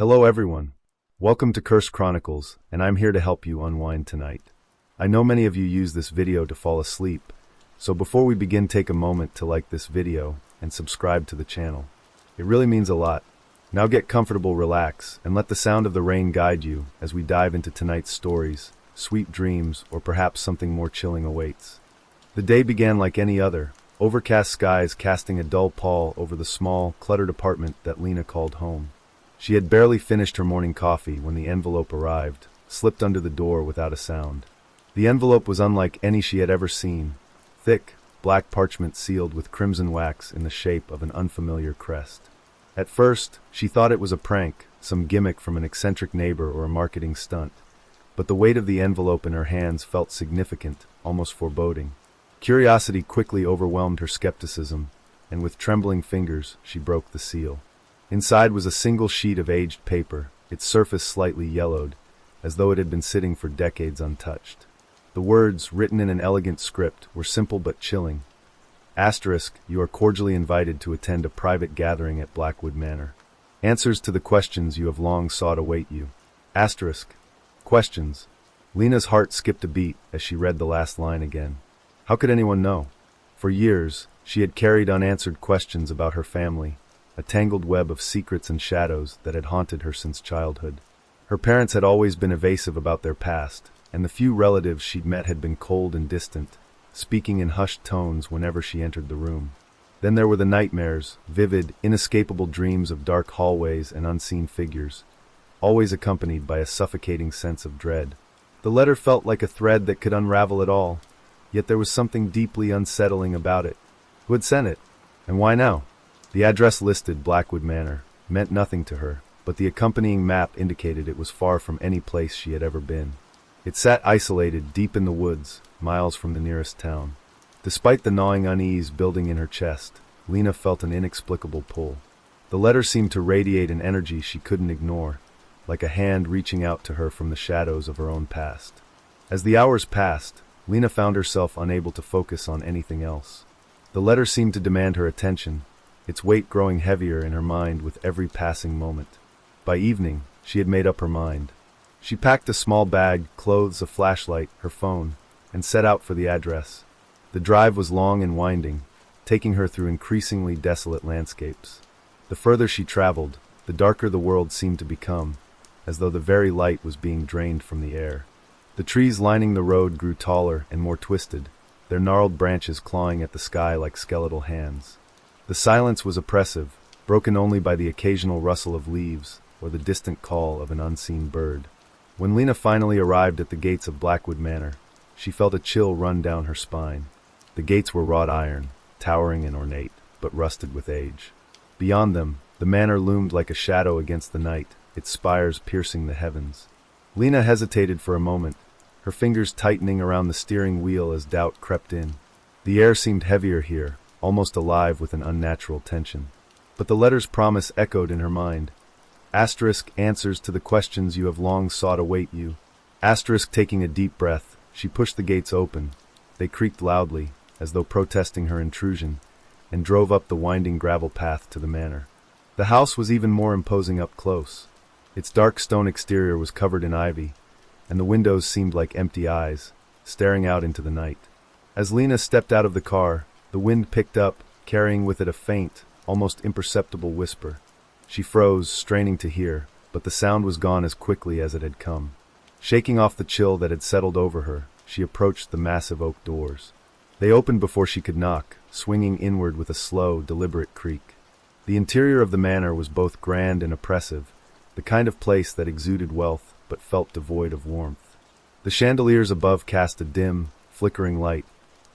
Hello everyone. Welcome to Curse Chronicles, and I'm here to help you unwind tonight. I know many of you use this video to fall asleep, so before we begin, take a moment to like this video and subscribe to the channel. It really means a lot. Now get comfortable, relax, and let the sound of the rain guide you as we dive into tonight's stories, sweet dreams, or perhaps something more chilling awaits. The day began like any other, overcast skies casting a dull pall over the small, cluttered apartment that Lena called home. She had barely finished her morning coffee when the envelope arrived, slipped under the door without a sound. The envelope was unlike any she had ever seen, thick, black parchment sealed with crimson wax in the shape of an unfamiliar crest. At first, she thought it was a prank, some gimmick from an eccentric neighbor or a marketing stunt, but the weight of the envelope in her hands felt significant, almost foreboding. Curiosity quickly overwhelmed her skepticism, and with trembling fingers, she broke the seal. Inside was a single sheet of aged paper, its surface slightly yellowed, as though it had been sitting for decades untouched. The words, written in an elegant script, were simple but chilling. Asterisk, you are cordially invited to attend a private gathering at Blackwood Manor. Answers to the questions you have long sought await you. Asterisk. Questions. Lena's heart skipped a beat as she read the last line again. How could anyone know? For years, she had carried unanswered questions about her family, a tangled web of secrets and shadows that had haunted her since childhood. Her parents had always been evasive about their past, and the few relatives she'd met had been cold and distant, speaking in hushed tones whenever she entered the room. Then there were the nightmares, vivid, inescapable dreams of dark hallways and unseen figures, always accompanied by a suffocating sense of dread. The letter felt like a thread that could unravel it all, yet there was something deeply unsettling about it. Who had sent it? And why now? The address listed, Blackwood Manor, meant nothing to her, but the accompanying map indicated it was far from any place she had ever been. It sat isolated deep in the woods, miles from the nearest town. Despite the gnawing unease building in her chest, Lena felt an inexplicable pull. The letter seemed to radiate an energy she couldn't ignore, like a hand reaching out to her from the shadows of her own past. As the hours passed, Lena found herself unable to focus on anything else. The letter seemed to demand her attention, its weight growing heavier in her mind with every passing moment. By evening, she had made up her mind. She packed a small bag, clothes, a flashlight, her phone, and set out for the address. The drive was long and winding, taking her through increasingly desolate landscapes. The further she traveled, the darker the world seemed to become, as though the very light was being drained from the air. The trees lining the road grew taller and more twisted, their gnarled branches clawing at the sky like skeletal hands. The silence was oppressive, broken only by the occasional rustle of leaves or the distant call of an unseen bird. When Lena finally arrived at the gates of Blackwood Manor, she felt a chill run down her spine. The gates were wrought iron, towering and ornate, but rusted with age. Beyond them, the manor loomed like a shadow against the night, its spires piercing the heavens. Lena hesitated for a moment, her fingers tightening around the steering wheel as doubt crept in. The air seemed heavier here, almost alive with an unnatural tension. But the letter's promise echoed in her mind. Asterisk, answers to the questions you have long sought await you. Asterisk, taking a deep breath, she pushed the gates open. They creaked loudly, as though protesting her intrusion, and drove up the winding gravel path to the manor. The house was even more imposing up close. Its dark stone exterior was covered in ivy, and the windows seemed like empty eyes, staring out into the night. As Lena stepped out of the car, the wind picked up, carrying with it a faint, almost imperceptible whisper. She froze, straining to hear, but the sound was gone as quickly as it had come. Shaking off the chill that had settled over her, she approached the massive oak doors. They opened before she could knock, swinging inward with a slow, deliberate creak. The interior of the manor was both grand and oppressive, the kind of place that exuded wealth but felt devoid of warmth. The chandeliers above cast a dim, flickering light,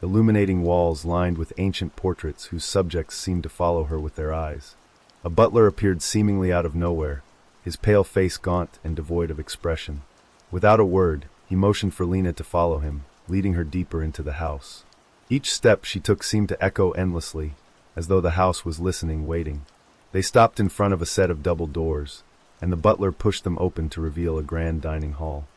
illuminating walls lined with ancient portraits whose subjects seemed to follow her with their eyes. A butler appeared seemingly out of nowhere, his pale face gaunt and devoid of expression. Without a word, he motioned for Lena to follow him, leading her deeper into the house. Each step she took seemed to echo endlessly, as though the house was listening, waiting. They stopped in front of a set of double doors, and the butler pushed them open to reveal a grand dining hall.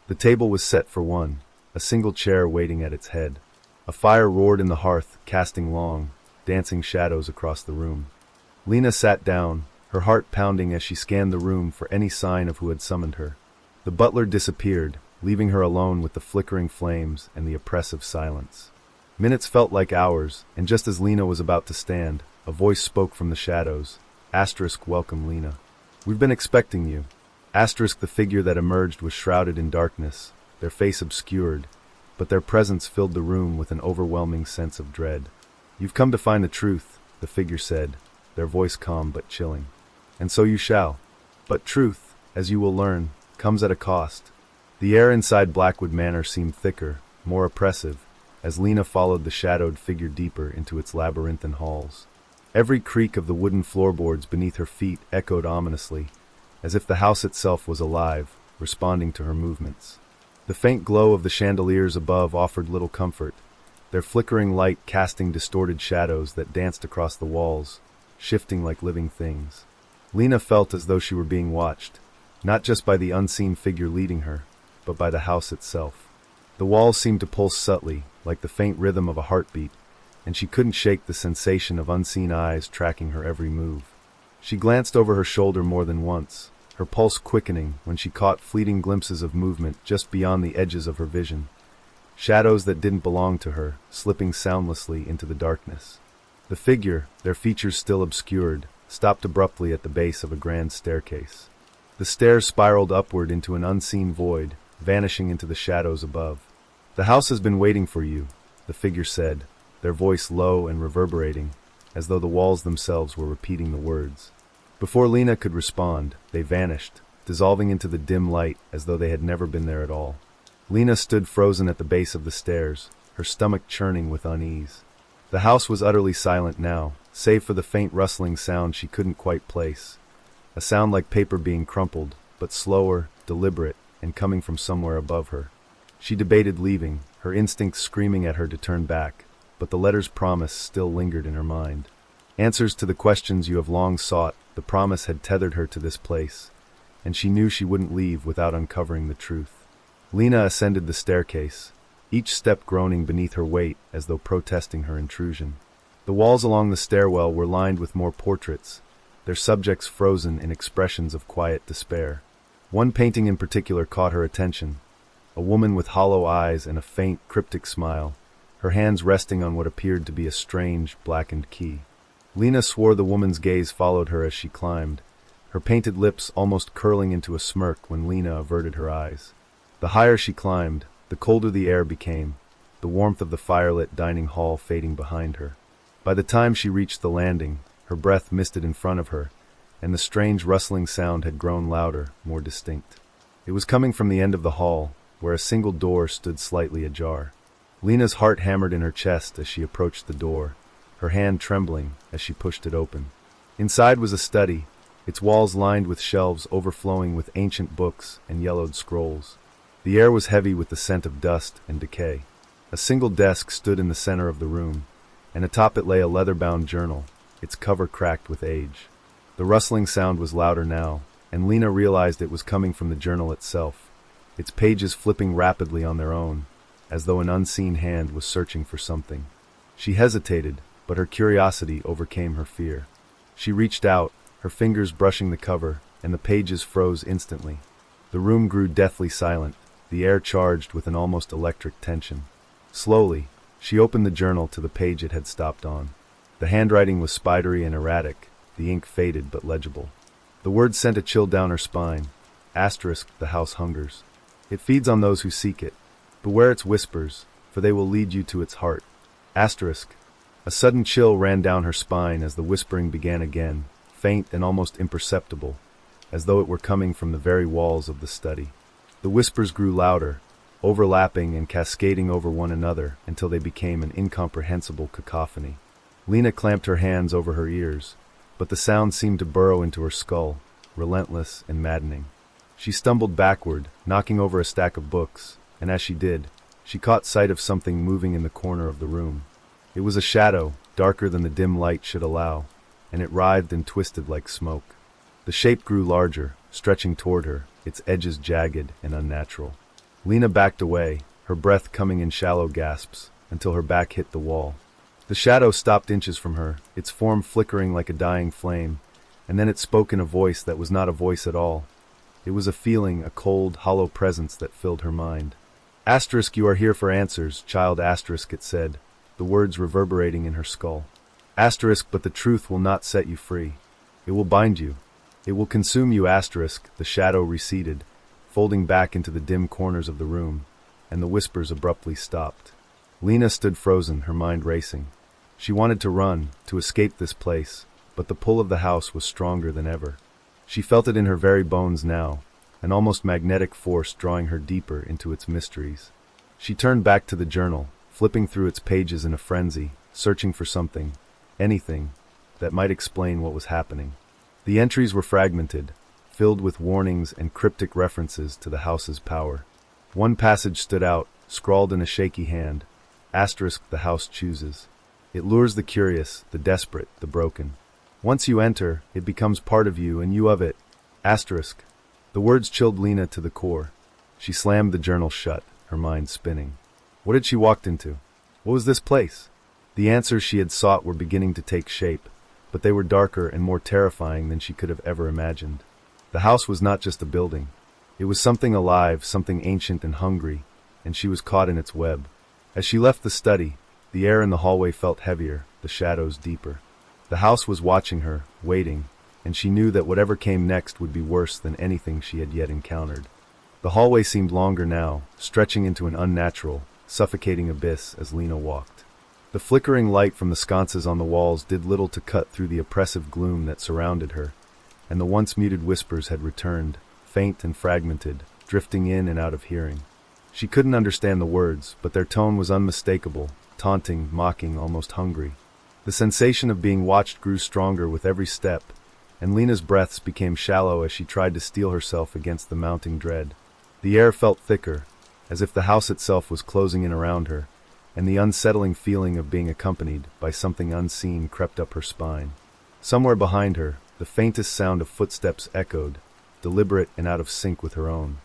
The table was set for one, a single chair waiting at its head. A fire roared in the hearth, casting long, dancing shadows across the room. Lena sat down, her heart pounding as she scanned the room for any sign of who had summoned her. The butler disappeared, leaving her alone with the flickering flames and the oppressive silence. Minutes felt like hours, and just as Lena was about to stand, a voice spoke from the shadows. Welcome, Lena. We've been expecting you. The figure that emerged was shrouded in darkness, their face obscured, but their presence filled the room with an overwhelming sense of dread. You've come to find the truth, the figure said, their voice calm but chilling. And so you shall. But truth, as you will learn, comes at a cost. The air inside Blackwood Manor seemed thicker, more oppressive, as Lena followed the shadowed figure deeper into its labyrinthine halls. Every creak of the wooden floorboards beneath her feet echoed ominously, as if the house itself was alive, responding to her movements. The faint glow of the chandeliers above offered little comfort, their flickering light casting distorted shadows that danced across the walls, shifting like living things. Lena felt as though she were being watched, not just by the unseen figure leading her, but by the house itself. The walls seemed to pulse subtly, like the faint rhythm of a heartbeat, and she couldn't shake the sensation of unseen eyes tracking her every move. She glanced over her shoulder more than once, her pulse quickening when she caught fleeting glimpses of movement just beyond the edges of her vision. Shadows that didn't belong to her, slipping soundlessly into the darkness. The figure, their features still obscured, stopped abruptly at the base of a grand staircase. The stairs spiraled upward into an unseen void, vanishing into the shadows above. The house has been waiting for you, the figure said, their voice low and reverberating, as though the walls themselves were repeating the words. Before Lena could respond, they vanished, dissolving into the dim light as though they had never been there at all. Lena stood frozen at the base of the stairs, her stomach churning with unease. The house was utterly silent now, save for the faint rustling sound she couldn't quite place. A sound like paper being crumpled, but slower, deliberate, and coming from somewhere above her. She debated leaving, her instincts screaming at her to turn back, but the letter's promise still lingered in her mind. Answers to the questions you have long sought, the promise had tethered her to this place, and she knew she wouldn't leave without uncovering the truth. Lena ascended the staircase, each step groaning beneath her weight as though protesting her intrusion. The walls along the stairwell were lined with more portraits, their subjects frozen in expressions of quiet despair. One painting in particular caught her attention, a woman with hollow eyes and a faint, cryptic smile, her hands resting on what appeared to be a strange, blackened key. Lena swore the woman's gaze followed her as she climbed, her painted lips almost curling into a smirk when Lena averted her eyes. The higher she climbed, the colder the air became, the warmth of the firelit dining hall fading behind her. By the time she reached the landing, her breath misted in front of her, and the strange rustling sound had grown louder, more distinct. It was coming from the end of the hall, where a single door stood slightly ajar. Lena's heart hammered in her chest as she approached the door, her hand trembling as she pushed it open. Inside was a study, its walls lined with shelves overflowing with ancient books and yellowed scrolls. The air was heavy with the scent of dust and decay. A single desk stood in the center of the room, and atop it lay a leather-bound journal, its cover cracked with age. The rustling sound was louder now, and Lena realized it was coming from the journal itself, its pages flipping rapidly on their own, as though an unseen hand was searching for something. She hesitated, but her curiosity overcame her fear. She reached out, her fingers brushing the cover, and the pages froze instantly. The room grew deathly silent, the air charged with an almost electric tension. Slowly, she opened the journal to the page it had stopped on. The handwriting was spidery and erratic, the ink faded but legible. The words sent a chill down her spine. Asterisk, the house hungers. It feeds on those who seek it. Beware its whispers, for they will lead you to its heart. Asterisk. A sudden chill ran down her spine as the whispering began again, faint and almost imperceptible, as though it were coming from the very walls of the study. The whispers grew louder, overlapping and cascading over one another until they became an incomprehensible cacophony. Lena clamped her hands over her ears, but the sound seemed to burrow into her skull, relentless and maddening. She stumbled backward, knocking over a stack of books, and as she did, she caught sight of something moving in the corner of the room. It was a shadow, darker than the dim light should allow, and it writhed and twisted like smoke. The shape grew larger, stretching toward her, its edges jagged and unnatural. Lena backed away, her breath coming in shallow gasps, until her back hit the wall. The shadow stopped inches from her, its form flickering like a dying flame, and then it spoke in a voice that was not a voice at all. It was a feeling, a cold, hollow presence that filled her mind. Asterisk, you are here for answers, child asterisk, it said, the words reverberating in her skull. Asterisk, but the truth will not set you free. It will bind you. It will consume you asterisk. The shadow receded, folding back into the dim corners of the room, and the whispers abruptly stopped. Lena stood frozen, her mind racing. She wanted to run, to escape this place, but the pull of the house was stronger than ever. She felt it in her very bones now, an almost magnetic force drawing her deeper into its mysteries. She turned back to the journal, flipping through its pages in a frenzy, searching for something, anything, that might explain what was happening. The entries were fragmented, filled with warnings and cryptic references to the house's power. One passage stood out, scrawled in a shaky hand, asterisk, the house chooses. It lures the curious, the desperate, the broken. Once you enter, it becomes part of you and you of it. Asterisk. The words chilled Lena to the core. She slammed the journal shut, her mind spinning. What had she walked into? What was this place? The answers she had sought were beginning to take shape, but they were darker and more terrifying than she could have ever imagined. The house was not just a building. It was something alive, something ancient and hungry, and she was caught in its web. As she left the study, the air in the hallway felt heavier, the shadows deeper. The house was watching her, waiting, and she knew that whatever came next would be worse than anything she had yet encountered. The hallway seemed longer now, stretching into an unnatural, suffocating abyss as Lena walked. The flickering light from the sconces on the walls did little to cut through the oppressive gloom that surrounded her, and the once muted whispers had returned, faint and fragmented, drifting in and out of hearing. She couldn't understand the words, but their tone was unmistakable, taunting, mocking, almost hungry. The sensation of being watched grew stronger with every step, and Lena's breaths became shallow as she tried to steel herself against the mounting dread. The air felt thicker, as if the house itself was closing in around her, and the unsettling feeling of being accompanied by something unseen crept up her spine. Somewhere behind her, the faintest sound of footsteps echoed, deliberate and out of sync with her own.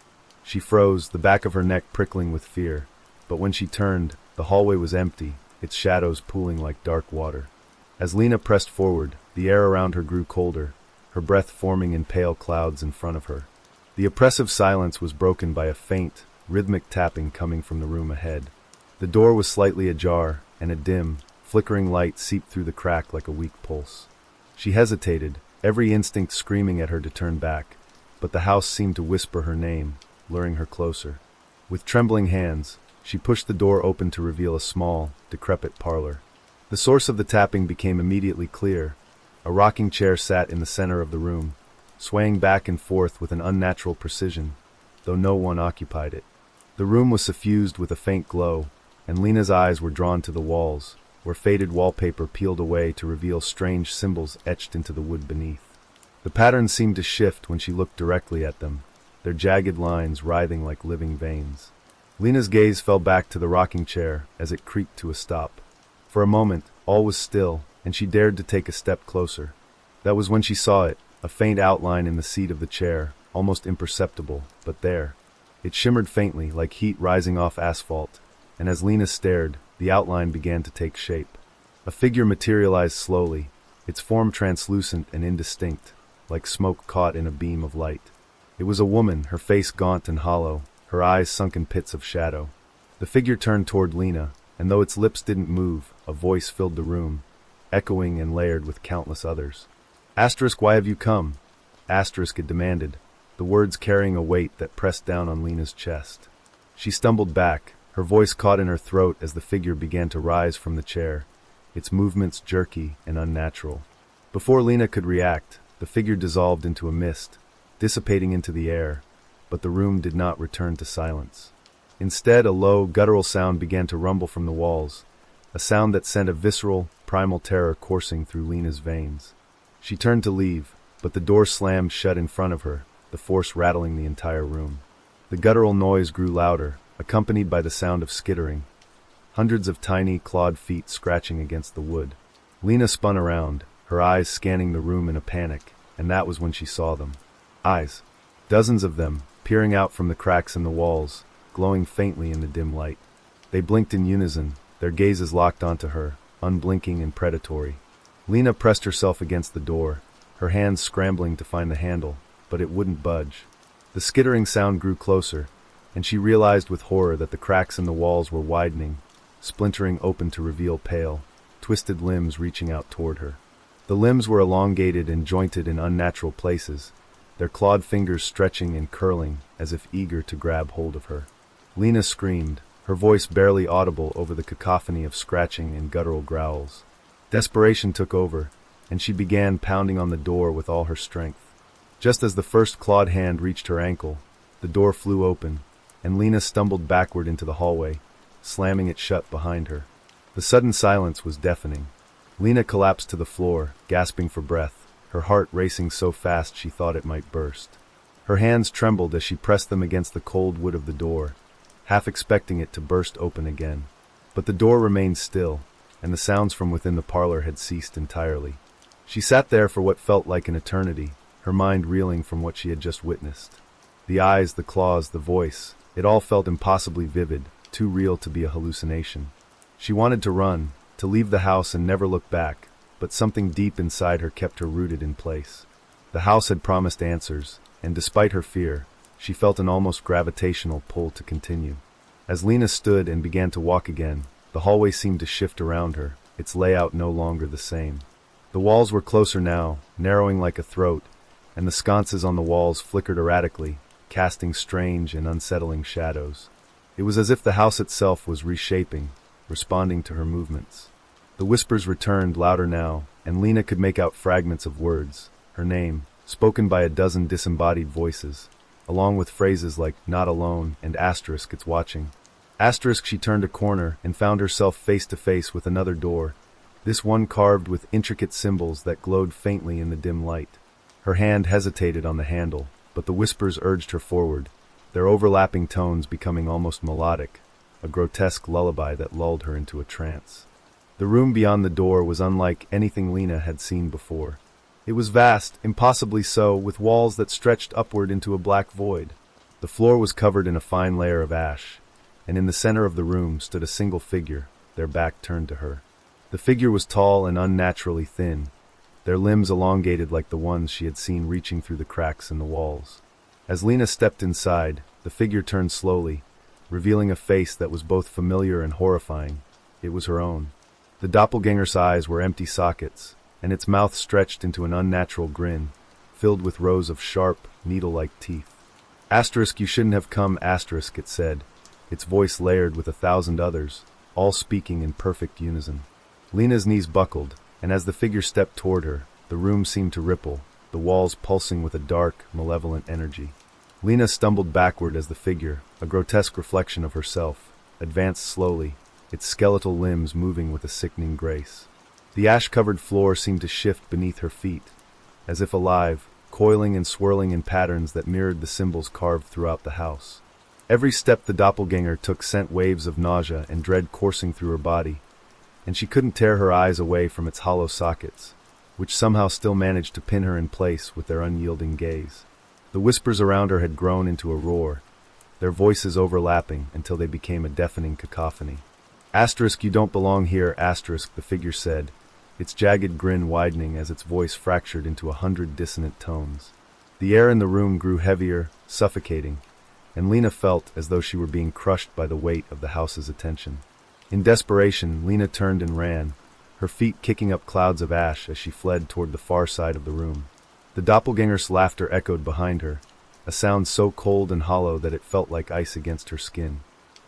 She froze, the back of her neck prickling with fear, but when she turned, the hallway was empty, its shadows pooling like dark water. As Lena pressed forward, the air around her grew colder, her breath forming in pale clouds in front of her. The oppressive silence was broken by a faint, rhythmic tapping coming from the room ahead. The door was slightly ajar, and a dim, flickering light seeped through the crack like a weak pulse. She hesitated, every instinct screaming at her to turn back, but the house seemed to whisper her name, luring her closer. With trembling hands, she pushed the door open to reveal a small, decrepit parlor. The source of the tapping became immediately clear. A rocking chair sat in the center of the room, swaying back and forth with an unnatural precision, though no one occupied it. The room was suffused with a faint glow, and Lena's eyes were drawn to the walls, where faded wallpaper peeled away to reveal strange symbols etched into the wood beneath. The patterns seemed to shift when she looked directly at them, their jagged lines writhing like living veins. Lena's gaze fell back to the rocking chair as it creaked to a stop. For a moment, all was still, and she dared to take a step closer. That was when she saw it, a faint outline in the seat of the chair, almost imperceptible, but there. It shimmered faintly, like heat rising off asphalt, and as Lena stared, the outline began to take shape. A figure materialized slowly, its form translucent and indistinct, like smoke caught in a beam of light. It was a woman, her face gaunt and hollow, her eyes sunk in pits of shadow. The figure turned toward Lena, and though its lips didn't move, a voice filled the room, echoing and layered with countless others. Asterisk, why have you come? Asterisk, it demanded, the words carrying a weight that pressed down on Lena's chest. She stumbled back, her voice caught in her throat as the figure began to rise from the chair, its movements jerky and unnatural. Before Lena could react, the figure dissolved into a mist, dissipating into the air, but the room did not return to silence. Instead, a low, guttural sound began to rumble from the walls, a sound that sent a visceral, primal terror coursing through Lena's veins. She turned to leave, but the door slammed shut in front of her, the force rattling the entire room. The guttural noise grew louder, accompanied by the sound of skittering, hundreds of tiny, clawed feet scratching against the wood. Lena spun around, her eyes scanning the room in a panic, and that was when she saw them. Eyes. Dozens of them, peering out from the cracks in the walls, glowing faintly in the dim light. They blinked in unison, their gazes locked onto her, unblinking and predatory. Lena pressed herself against the door, her hands scrambling to find the handle, but it wouldn't budge. The skittering sound grew closer, and she realized with horror that the cracks in the walls were widening, splintering open to reveal pale, twisted limbs reaching out toward her. The limbs were elongated and jointed in unnatural places, their clawed fingers stretching and curling as if eager to grab hold of her. Lena screamed, her voice barely audible over the cacophony of scratching and guttural growls. Desperation took over, and she began pounding on the door with all her strength. Just as the first clawed hand reached her ankle, the door flew open, and Lena stumbled backward into the hallway, slamming it shut behind her. The sudden silence was deafening. Lena collapsed to the floor, gasping for breath, her heart racing so fast she thought it might burst. Her hands trembled as she pressed them against the cold wood of the door, half expecting it to burst open again. But the door remained still, and the sounds from within the parlor had ceased entirely. She sat there for what felt like an eternity, her mind reeling from what she had just witnessed. The eyes, the claws, the voice, it all felt impossibly vivid, too real to be a hallucination. She wanted to run, to leave the house and never look back, but something deep inside her kept her rooted in place. The house had promised answers, and despite her fear, she felt an almost gravitational pull to continue. As Lena stood and began to walk again, the hallway seemed to shift around her, its layout no longer the same. The walls were closer now, narrowing like a throat, and the sconces on the walls flickered erratically, casting strange and unsettling shadows. It was as if the house itself was reshaping, responding to her movements. The whispers returned louder now, and Lena could make out fragments of words, her name, spoken by a dozen disembodied voices, along with phrases like "not alone" and "asterisk, it's watching." Asterisk, she turned a corner and found herself face to face with another door, this one carved with intricate symbols that glowed faintly in the dim light. Her hand hesitated on the handle, but the whispers urged her forward, their overlapping tones becoming almost melodic, a grotesque lullaby that lulled her into a trance. The room beyond the door was unlike anything Lena had seen before. It was vast, impossibly so, with walls that stretched upward into a black void. The floor was covered in a fine layer of ash, and in the center of the room stood a single figure, their back turned to her. The figure was tall and unnaturally thin, their limbs elongated like the ones she had seen reaching through the cracks in the walls. As Lena stepped inside, the figure turned slowly, revealing a face that was both familiar and horrifying. It was her own. The doppelganger's eyes were empty sockets, and its mouth stretched into an unnatural grin, filled with rows of sharp, needle-like teeth. "Asterisk, you shouldn't have come, asterisk," it said, its voice layered with 1,000 others, all speaking in perfect unison. Lena's knees buckled, and as the figure stepped toward her, the room seemed to ripple, the walls pulsing with a dark, malevolent energy. Lena stumbled backward as the figure, a grotesque reflection of herself, advanced slowly, its skeletal limbs moving with a sickening grace. The ash-covered floor seemed to shift beneath her feet, as if alive, coiling and swirling in patterns that mirrored the symbols carved throughout the house. Every step the doppelganger took sent waves of nausea and dread coursing through her body, and she couldn't tear her eyes away from its hollow sockets, which somehow still managed to pin her in place with their unyielding gaze. The whispers around her had grown into a roar, their voices overlapping until they became a deafening cacophony. "Asterisk, you don't belong here, asterisk," the figure said, its jagged grin widening as its voice fractured into 100 dissonant tones. The air in the room grew heavier, suffocating, and Lena felt as though she were being crushed by the weight of the house's attention. In desperation, Lena turned and ran, her feet kicking up clouds of ash as she fled toward the far side of the room. The doppelganger's laughter echoed behind her, a sound so cold and hollow that it felt like ice against her skin.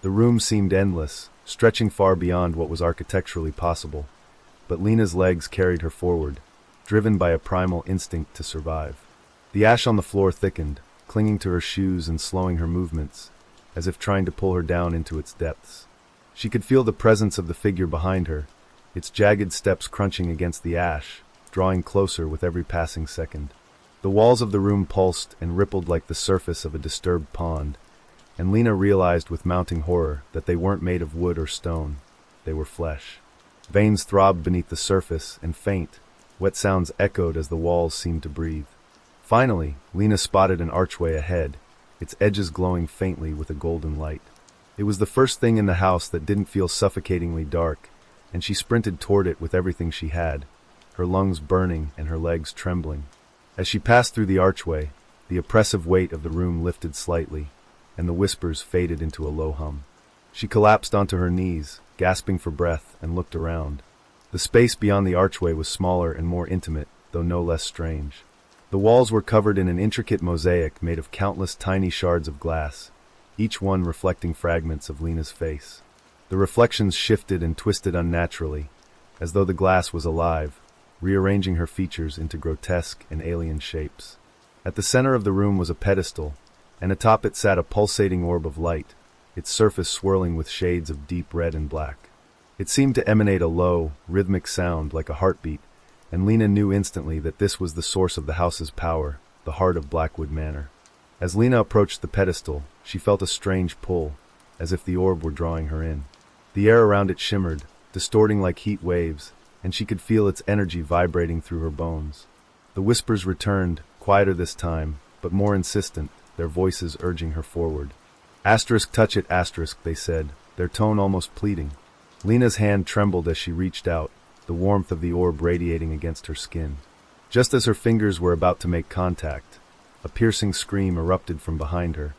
The room seemed endless, stretching far beyond what was architecturally possible, but Lena's legs carried her forward, driven by a primal instinct to survive. The ash on the floor thickened, clinging to her shoes and slowing her movements, as if trying to pull her down into its depths. She could feel the presence of the figure behind her, its jagged steps crunching against the ash, drawing closer with every passing second. The walls of the room pulsed and rippled like the surface of a disturbed pond, and Lena realized with mounting horror that they weren't made of wood or stone, they were flesh. Veins throbbed beneath the surface, and faint, wet sounds echoed as the walls seemed to breathe. Finally, Lena spotted an archway ahead, its edges glowing faintly with a golden light. It was the first thing in the house that didn't feel suffocatingly dark, and she sprinted toward it with everything she had, her lungs burning and her legs trembling. As she passed through the archway, the oppressive weight of the room lifted slightly, and the whispers faded into a low hum. She collapsed onto her knees, gasping for breath, and looked around. The space beyond the archway was smaller and more intimate, though no less strange. The walls were covered in an intricate mosaic made of countless tiny shards of glass, each one reflecting fragments of Lena's face. The reflections shifted and twisted unnaturally, as though the glass was alive, rearranging her features into grotesque and alien shapes. At the center of the room was a pedestal, and atop it sat a pulsating orb of light, its surface swirling with shades of deep red and black. It seemed to emanate a low, rhythmic sound like a heartbeat, and Lena knew instantly that this was the source of the house's power, the heart of Blackwood Manor. As Lena approached the pedestal, she felt a strange pull, as if the orb were drawing her in. The air around it shimmered, distorting like heat waves, and she could feel its energy vibrating through her bones. The whispers returned, quieter this time, but more insistent, their voices urging her forward. Touch it, they said, their tone almost pleading. Lena's hand trembled as she reached out, the warmth of the orb radiating against her skin. Just as her fingers were about to make contact, a piercing scream erupted from behind her,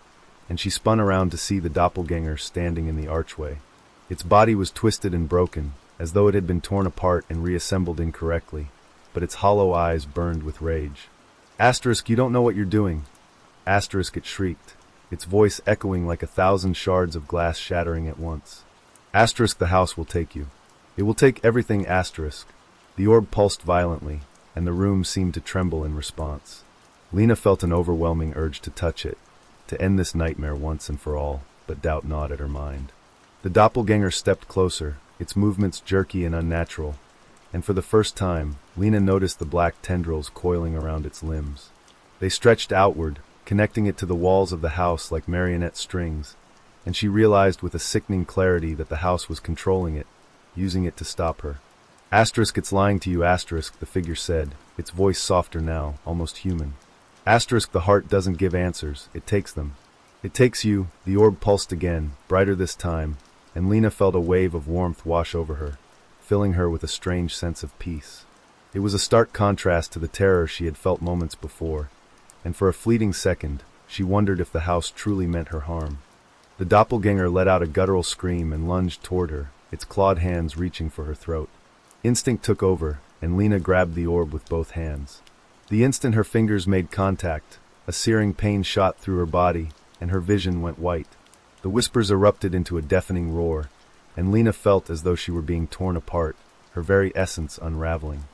and she spun around to see the doppelganger standing in the archway. Its body was twisted and broken, as though it had been torn apart and reassembled incorrectly, but its hollow eyes burned with rage. You don't know what you're doing. It shrieked, its voice echoing like 1,000 shards of glass shattering at once. The house will take you. It will take everything, The orb pulsed violently, and the room seemed to tremble in response. Lena felt an overwhelming urge to touch it, to end this nightmare once and for all, but doubt gnawed at her mind. The doppelganger stepped closer, its movements jerky and unnatural, and for the first time, Lena noticed the black tendrils coiling around its limbs. They stretched outward, connecting it to the walls of the house like marionette strings, and she realized with a sickening clarity that the house was controlling it, using it to stop her. It's lying to you, the figure said, its voice softer now, almost human. The heart doesn't give answers, it takes them. It takes you. The orb pulsed again, brighter this time, and Lena felt a wave of warmth wash over her, filling her with a strange sense of peace. It was a stark contrast to the terror she had felt moments before, and for a fleeting second, she wondered if the house truly meant her harm. The doppelganger let out a guttural scream and lunged toward her, its clawed hands reaching for her throat. Instinct took over, and Lena grabbed the orb with both hands. The instant her fingers made contact, a searing pain shot through her body, and her vision went white. The whispers erupted into a deafening roar, and Lena felt as though she were being torn apart, her very essence unraveling.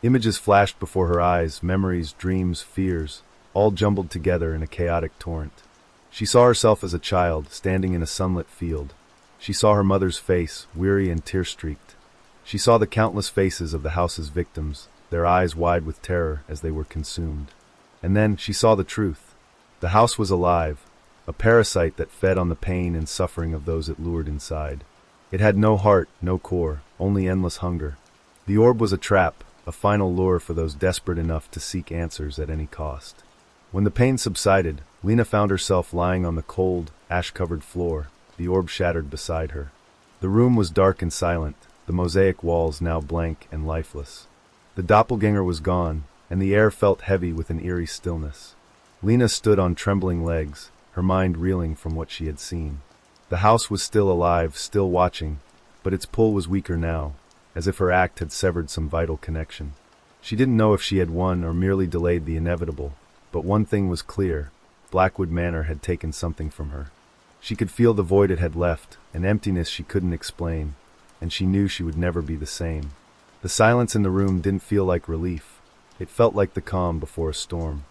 Images flashed before her eyes, memories, dreams, fears, all jumbled together in a chaotic torrent. She saw herself as a child, standing in a sunlit field. She saw her mother's face, weary and tear-streaked. She saw the countless faces of the house's victims, their eyes wide with terror as they were consumed. And then she saw the truth. The house was alive, a parasite that fed on the pain and suffering of those it lured inside. It had no heart, no core, only endless hunger. The orb was a trap, a final lure for those desperate enough to seek answers at any cost. When the pain subsided, Lena found herself lying on the cold, ash-covered floor, the orb shattered beside her. The room was dark and silent, the mosaic walls now blank and lifeless. The doppelganger was gone, and the air felt heavy with an eerie stillness. Lena stood on trembling legs, her mind reeling from what she had seen. The house was still alive, still watching, but its pull was weaker now, as if her act had severed some vital connection. She didn't know if she had won or merely delayed the inevitable, but one thing was clear: Blackwood Manor had taken something from her. She could feel the void it had left, an emptiness she couldn't explain, and she knew she would never be the same. The silence in the room didn't feel like relief. It felt like the calm before a storm.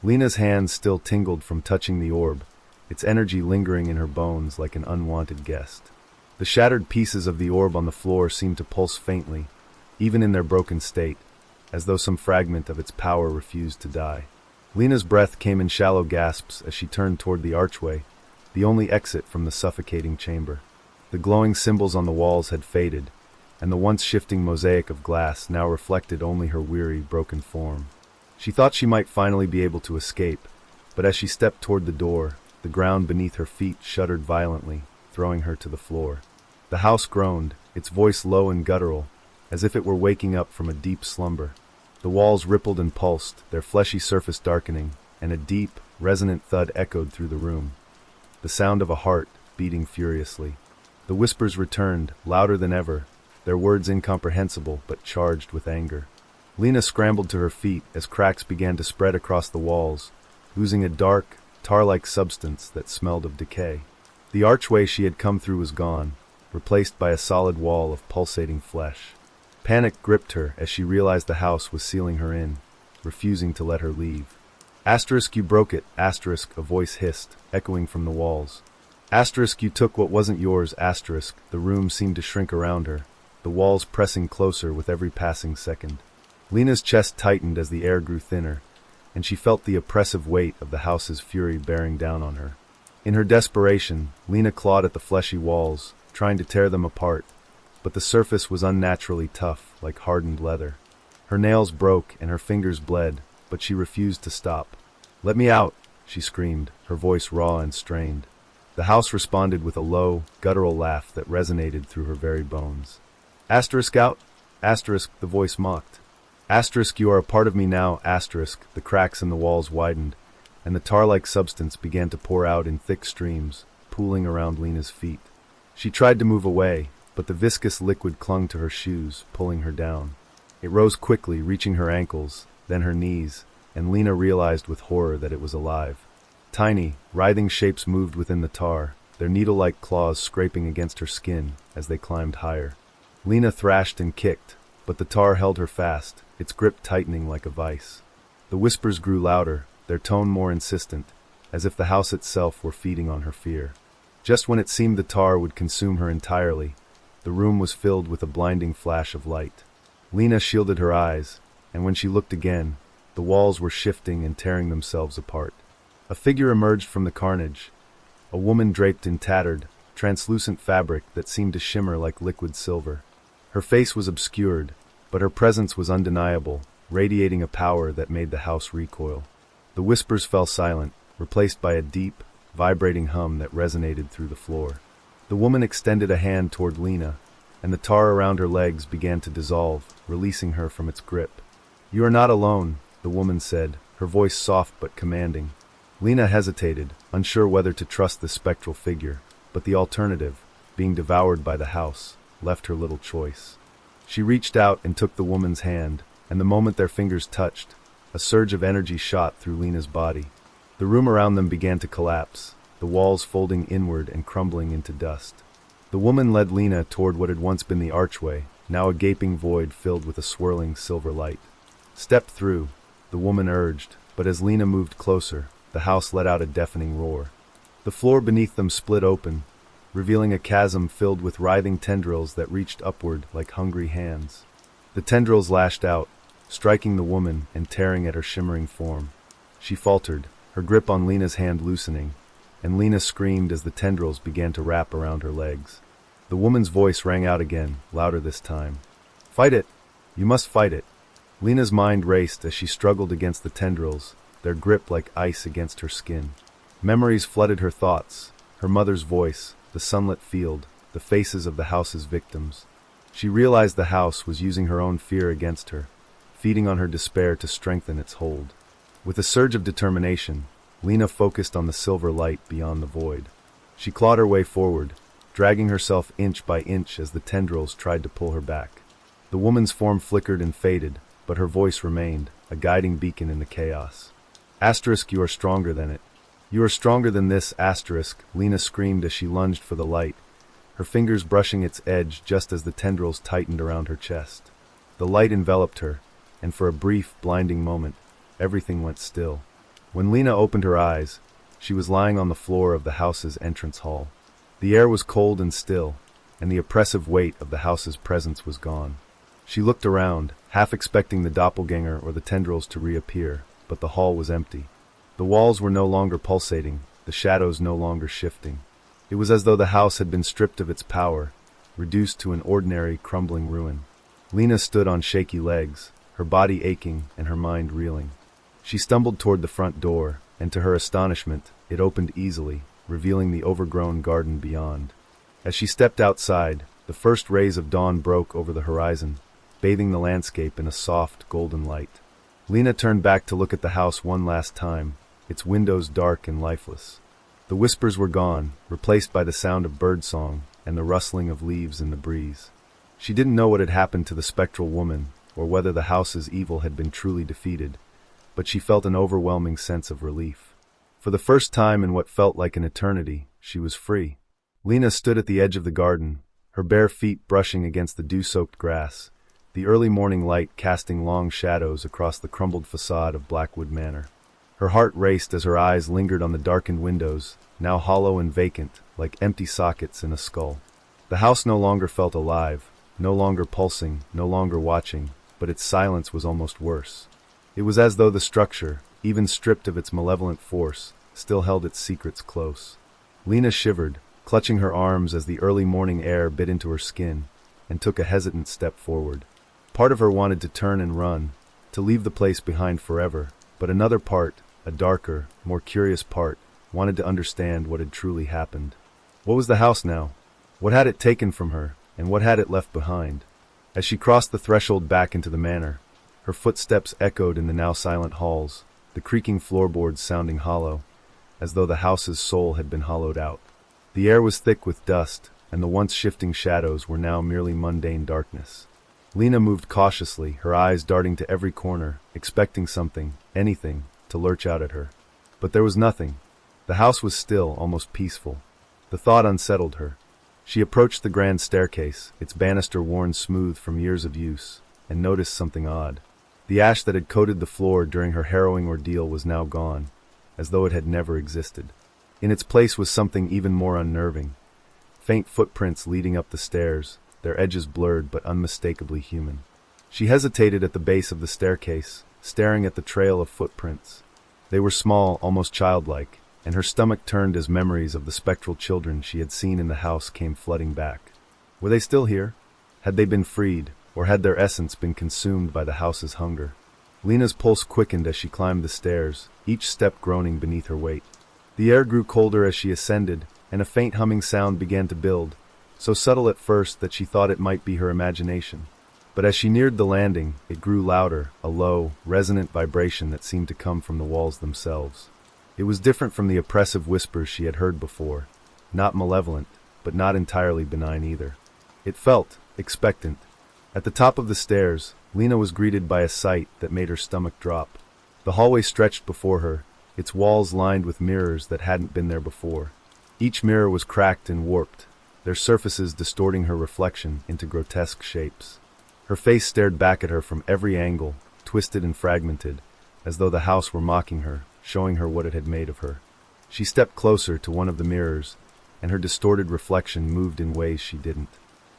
Lena's hands still tingled from touching the orb, its energy lingering in her bones like an unwanted guest. The shattered pieces of the orb on the floor seemed to pulse faintly, even in their broken state, as though some fragment of its power refused to die. Lena's breath came in shallow gasps as she turned toward the archway, the only exit from the suffocating chamber. The glowing symbols on the walls had faded, and the once shifting mosaic of glass now reflected only her weary, broken form. She thought she might finally be able to escape, but as she stepped toward the door, the ground beneath her feet shuddered violently, throwing her to the floor. The house groaned, its voice low and guttural, as if it were waking up from a deep slumber. The walls rippled and pulsed, their fleshy surface darkening, and a deep, resonant thud echoed through the room. The sound of a heart beating furiously. The whispers returned, louder than ever, their words incomprehensible but charged with anger. Lena scrambled to her feet as cracks began to spread across the walls, oozing a dark, tar-like substance that smelled of decay. The archway she had come through was gone, replaced by a solid wall of pulsating flesh. Panic gripped her as she realized the house was sealing her in, refusing to let her leave. Asterisk, you broke it, asterisk, a voice hissed, echoing from the walls. Asterisk, you took what wasn't yours, asterisk. The room seemed to shrink around her, the walls pressing closer with every passing second. Lena's chest tightened as the air grew thinner, and she felt the oppressive weight of the house's fury bearing down on her. In her desperation, Lena clawed at the fleshy walls, trying to tear them apart, but the surface was unnaturally tough, like hardened leather. Her nails broke and her fingers bled, but she refused to stop. "Let me out!" she screamed, her voice raw and strained. The house responded with a low, guttural laugh that resonated through her very bones. Asterisk out? Asterisk, the voice mocked. Asterisk, you are a part of me now, asterisk. The cracks in the walls widened, and the tar-like substance began to pour out in thick streams, pooling around Lena's feet. She tried to move away, but the viscous liquid clung to her shoes, pulling her down. It rose quickly, reaching her ankles, then her knees, and Lena realized with horror that it was alive. Tiny, writhing shapes moved within the tar, their needle-like claws scraping against her skin as they climbed higher. Lena thrashed and kicked, but the tar held her fast, its grip tightening like a vice. The whispers grew louder, their tone more insistent, as if the house itself were feeding on her fear. Just when it seemed the tar would consume her entirely, the room was filled with a blinding flash of light. Lena shielded her eyes, and when she looked again, the walls were shifting and tearing themselves apart. A figure emerged from the carnage, a woman draped in tattered, translucent fabric that seemed to shimmer like liquid silver. Her face was obscured, but her presence was undeniable, radiating a power that made the house recoil. The whispers fell silent, replaced by a deep, vibrating hum that resonated through the floor. The woman extended a hand toward Lena, and the tar around her legs began to dissolve, releasing her from its grip. "You are not alone," the woman said, her voice soft but commanding. Lena hesitated, unsure whether to trust the spectral figure, but the alternative, being devoured by the house, left her little choice. She reached out and took the woman's hand, and the moment their fingers touched, a surge of energy shot through Lena's body. The room around them began to collapse, the walls folding inward and crumbling into dust. The woman led Lena toward what had once been the archway, now a gaping void filled with a swirling silver light. "Step through," the woman urged, but as Lena moved closer, the house let out a deafening roar. The floor beneath them split open, revealing a chasm filled with writhing tendrils that reached upward like hungry hands. The tendrils lashed out, striking the woman and tearing at her shimmering form. She faltered, her grip on Lena's hand loosening, and Lena screamed as the tendrils began to wrap around her legs. The woman's voice rang out again, louder this time. "Fight it! You must fight it!" Lena's mind raced as she struggled against the tendrils, their grip like ice against her skin. Memories flooded her thoughts, her mother's voice, the sunlit field, the faces of the house's victims. She realized the house was using her own fear against her, feeding on her despair to strengthen its hold. With a surge of determination, Lena focused on the silver light beyond the void. She clawed her way forward, dragging herself inch by inch as the tendrils tried to pull her back. The woman's form flickered and faded, but her voice remained, a guiding beacon in the chaos. "Asterisk, you are stronger than it. You are stronger than this, asterisk," Lena screamed as she lunged for the light, her fingers brushing its edge just as the tendrils tightened around her chest. The light enveloped her, and for a brief, blinding moment, everything went still. When Lena opened her eyes, she was lying on the floor of the house's entrance hall. The air was cold and still, and the oppressive weight of the house's presence was gone. She looked around, half expecting the doppelganger or the tendrils to reappear, but the hall was empty. The walls were no longer pulsating, the shadows no longer shifting. It was as though the house had been stripped of its power, reduced to an ordinary, crumbling ruin. Lena stood on shaky legs, her body aching and her mind reeling. She stumbled toward the front door, and to her astonishment, it opened easily, revealing the overgrown garden beyond. As she stepped outside, the first rays of dawn broke over the horizon, bathing the landscape in a soft, golden light. Lena turned back to look at the house one last time, its windows dark and lifeless. The whispers were gone, replaced by the sound of birdsong and the rustling of leaves in the breeze. She didn't know what had happened to the spectral woman, or whether the house's evil had been truly defeated, but she felt an overwhelming sense of relief. For the first time in what felt like an eternity, she was free. Lena stood at the edge of the garden, her bare feet brushing against the dew-soaked grass, the early morning light casting long shadows across the crumbled facade of Blackwood Manor. Her heart raced as her eyes lingered on the darkened windows, now hollow and vacant, like empty sockets in a skull. The house no longer felt alive, no longer pulsing, no longer watching, but its silence was almost worse. It was as though the structure, even stripped of its malevolent force, still held its secrets close. Lena shivered, clutching her arms as the early morning air bit into her skin, and took a hesitant step forward. Part of her wanted to turn and run, to leave the place behind forever, but another part, a darker, more curious part, wanted to understand what had truly happened. What was the house now? What had it taken from her, and what had it left behind? As she crossed the threshold back into the manor, her footsteps echoed in the now silent halls, the creaking floorboards sounding hollow, as though the house's soul had been hollowed out. The air was thick with dust, and the once shifting shadows were now merely mundane darkness. Lena moved cautiously, her eyes darting to every corner, expecting something, anything, to lurch out at her. But there was nothing. The house was still, almost peaceful. The thought unsettled her. She approached the grand staircase, its banister worn smooth from years of use, and noticed something odd. The ash that had coated the floor during her harrowing ordeal was now gone, as though it had never existed. In its place was something even more unnerving. Faint footprints leading up the stairs, their edges blurred but unmistakably human. She hesitated at the base of the staircase, staring at the trail of footprints. They were small, almost childlike, and her stomach turned as memories of the spectral children she had seen in the house came flooding back. Were they still here? Had they been freed, or had their essence been consumed by the house's hunger? Lena's pulse quickened as she climbed the stairs, each step groaning beneath her weight. The air grew colder as she ascended, and a faint humming sound began to build, so subtle at first that she thought it might be her imagination. But as she neared the landing, it grew louder, a low, resonant vibration that seemed to come from the walls themselves. It was different from the oppressive whispers she had heard before, not malevolent, but not entirely benign either. It felt expectant. At the top of the stairs, Lena was greeted by a sight that made her stomach drop. The hallway stretched before her, its walls lined with mirrors that hadn't been there before. Each mirror was cracked and warped, their surfaces distorting her reflection into grotesque shapes. Her face stared back at her from every angle, twisted and fragmented, as though the house were mocking her, showing her what it had made of her. She stepped closer to one of the mirrors, and her distorted reflection moved in ways she didn't.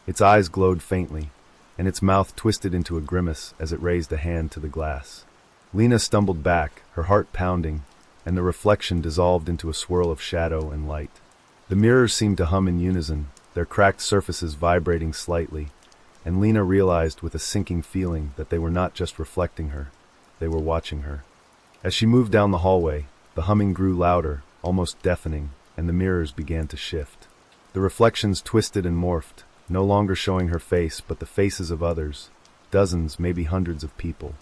Its eyes glowed faintly, and its mouth twisted into a grimace as it raised a hand to the glass. Lena stumbled back, her heart pounding, and the reflection dissolved into a swirl of shadow and light. The mirrors seemed to hum in unison, their cracked surfaces vibrating slightly, and Lena realized with a sinking feeling that they were not just reflecting her, they were watching her. As she moved down the hallway, the humming grew louder, almost deafening, and the mirrors began to shift. The reflections twisted and morphed, no longer showing her face but the faces of others, dozens, maybe hundreds of people.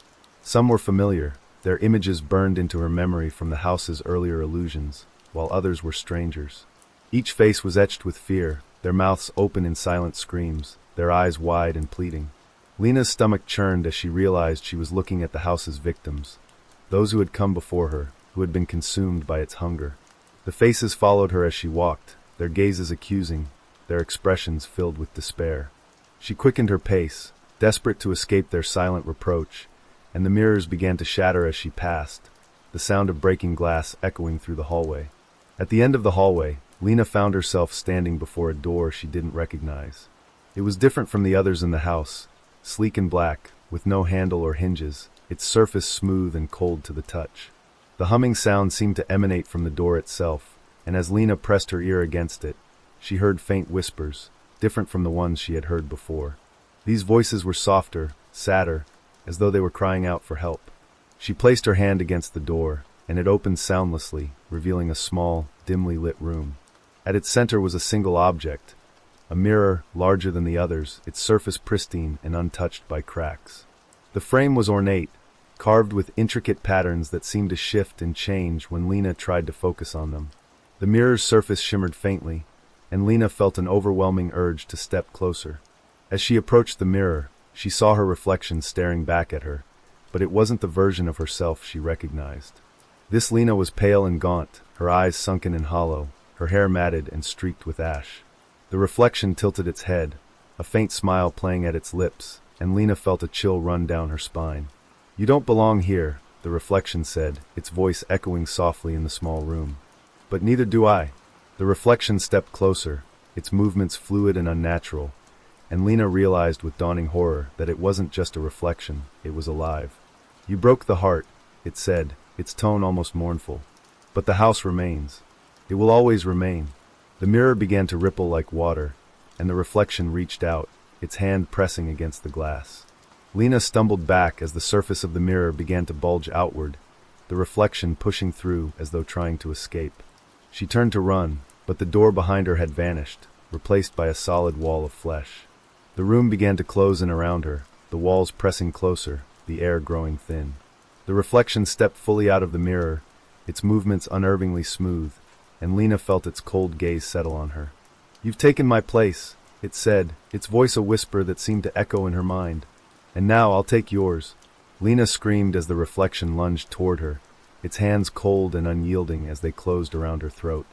Some were familiar, their images burned into her memory from the house's earlier illusions, while others were strangers. Each face was etched with fear, their mouths open in silent screams, their eyes wide and pleading. Lena's stomach churned as she realized she was looking at the house's victims, those who had come before her, who had been consumed by its hunger. The faces followed her as she walked, their gazes accusing, their expressions filled with despair. She quickened her pace, desperate to escape their silent reproach, and the mirrors began to shatter as she passed, the sound of breaking glass echoing through the hallway. At the end of the hallway, Lena found herself standing before a door she didn't recognize. It was different from the others in the house, sleek and black, with no handle or hinges, its surface smooth and cold to the touch. The humming sound seemed to emanate from the door itself, and as Lena pressed her ear against it, she heard faint whispers, different from the ones she had heard before. These voices were softer, sadder, as though they were crying out for help. She placed her hand against the door, and it opened soundlessly, revealing a small, dimly lit room. At its center was a single object, A mirror, larger than the others, its surface pristine and untouched by cracks. The frame was ornate, carved with intricate patterns that seemed to shift and change when Lena tried to focus on them. The mirror's surface shimmered faintly, and Lena felt an overwhelming urge to step closer. As she approached the mirror, she saw her reflection staring back at her, but it wasn't the version of herself she recognized. This Lena was pale and gaunt, her eyes sunken and hollow, her hair matted and streaked with ash. The reflection tilted its head, a faint smile playing at its lips, and Lena felt a chill run down her spine. "You don't belong here," the reflection said, its voice echoing softly in the small room. "But neither do I." The reflection stepped closer, its movements fluid and unnatural, and Lena realized with dawning horror that it wasn't just a reflection, it was alive. "You broke the heart," it said, its tone almost mournful. "But the house remains. It will always remain." The mirror began to ripple like water, and the reflection reached out, its hand pressing against the glass. Lena stumbled back as the surface of the mirror began to bulge outward, the reflection pushing through as though trying to escape. She turned to run, but the door behind her had vanished, replaced by a solid wall of flesh. The room began to close in around her, the walls pressing closer, the air growing thin. The reflection stepped fully out of the mirror, its movements unnervingly smooth, and Lena felt its cold gaze settle on her. "You've taken my place," it said, its voice a whisper that seemed to echo in her mind. "And now I'll take yours." Lena screamed as the reflection lunged toward her, its hands cold and unyielding as they closed around her throat.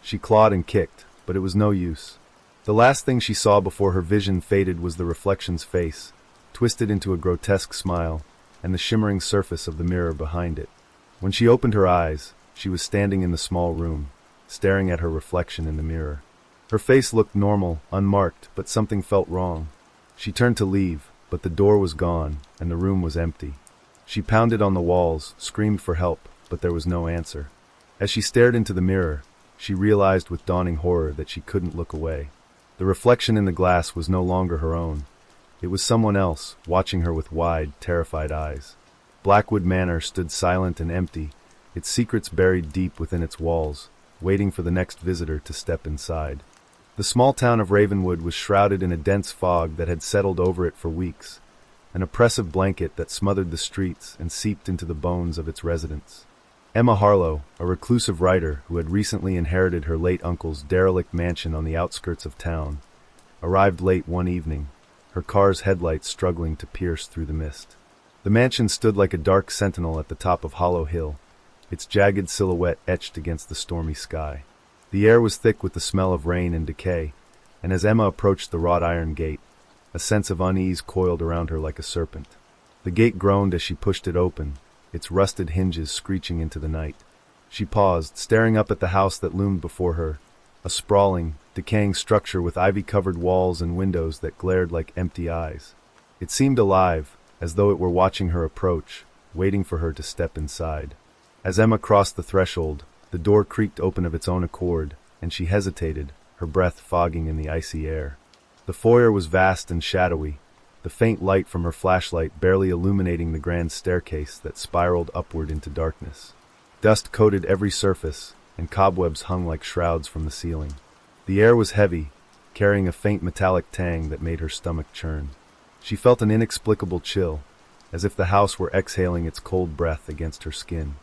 She clawed and kicked, but it was no use. The last thing she saw before her vision faded was the reflection's face, twisted into a grotesque smile, and the shimmering surface of the mirror behind it. When she opened her eyes, she was standing in the small room, staring at her reflection in the mirror. Her face looked normal, unmarked, but something felt wrong. She turned to leave, but the door was gone, and the room was empty. She pounded on the walls, screamed for help, but there was no answer. As she stared into the mirror, she realized with dawning horror that she couldn't look away. The reflection in the glass was no longer her own. It was someone else, watching her with wide, terrified eyes. Blackwood Manor stood silent and empty, its secrets buried deep within its walls, waiting for the next visitor to step inside. The small town of Ravenwood was shrouded in a dense fog that had settled over it for weeks, an oppressive blanket that smothered the streets and seeped into the bones of its residents. Emma Harlow, a reclusive writer who had recently inherited her late uncle's derelict mansion on the outskirts of town, arrived late one evening, her car's headlights struggling to pierce through the mist. The mansion stood like a dark sentinel at the top of Hollow Hill, its jagged silhouette etched against the stormy sky. The air was thick with the smell of rain and decay, and as Emma approached the wrought iron gate, a sense of unease coiled around her like a serpent. The gate groaned as she pushed it open, its rusted hinges screeching into the night. She paused, staring up at the house that loomed before her, a sprawling, decaying structure with ivy-covered walls and windows that glared like empty eyes. It seemed alive, as though it were watching her approach, waiting for her to step inside. As Emma crossed the threshold, the door creaked open of its own accord, and she hesitated, her breath fogging in the icy air. The foyer was vast and shadowy, the faint light from her flashlight barely illuminating the grand staircase that spiraled upward into darkness. Dust coated every surface, and cobwebs hung like shrouds from the ceiling. The air was heavy, carrying a faint metallic tang that made her stomach churn. She felt an inexplicable chill, as if the house were exhaling its cold breath against her skin.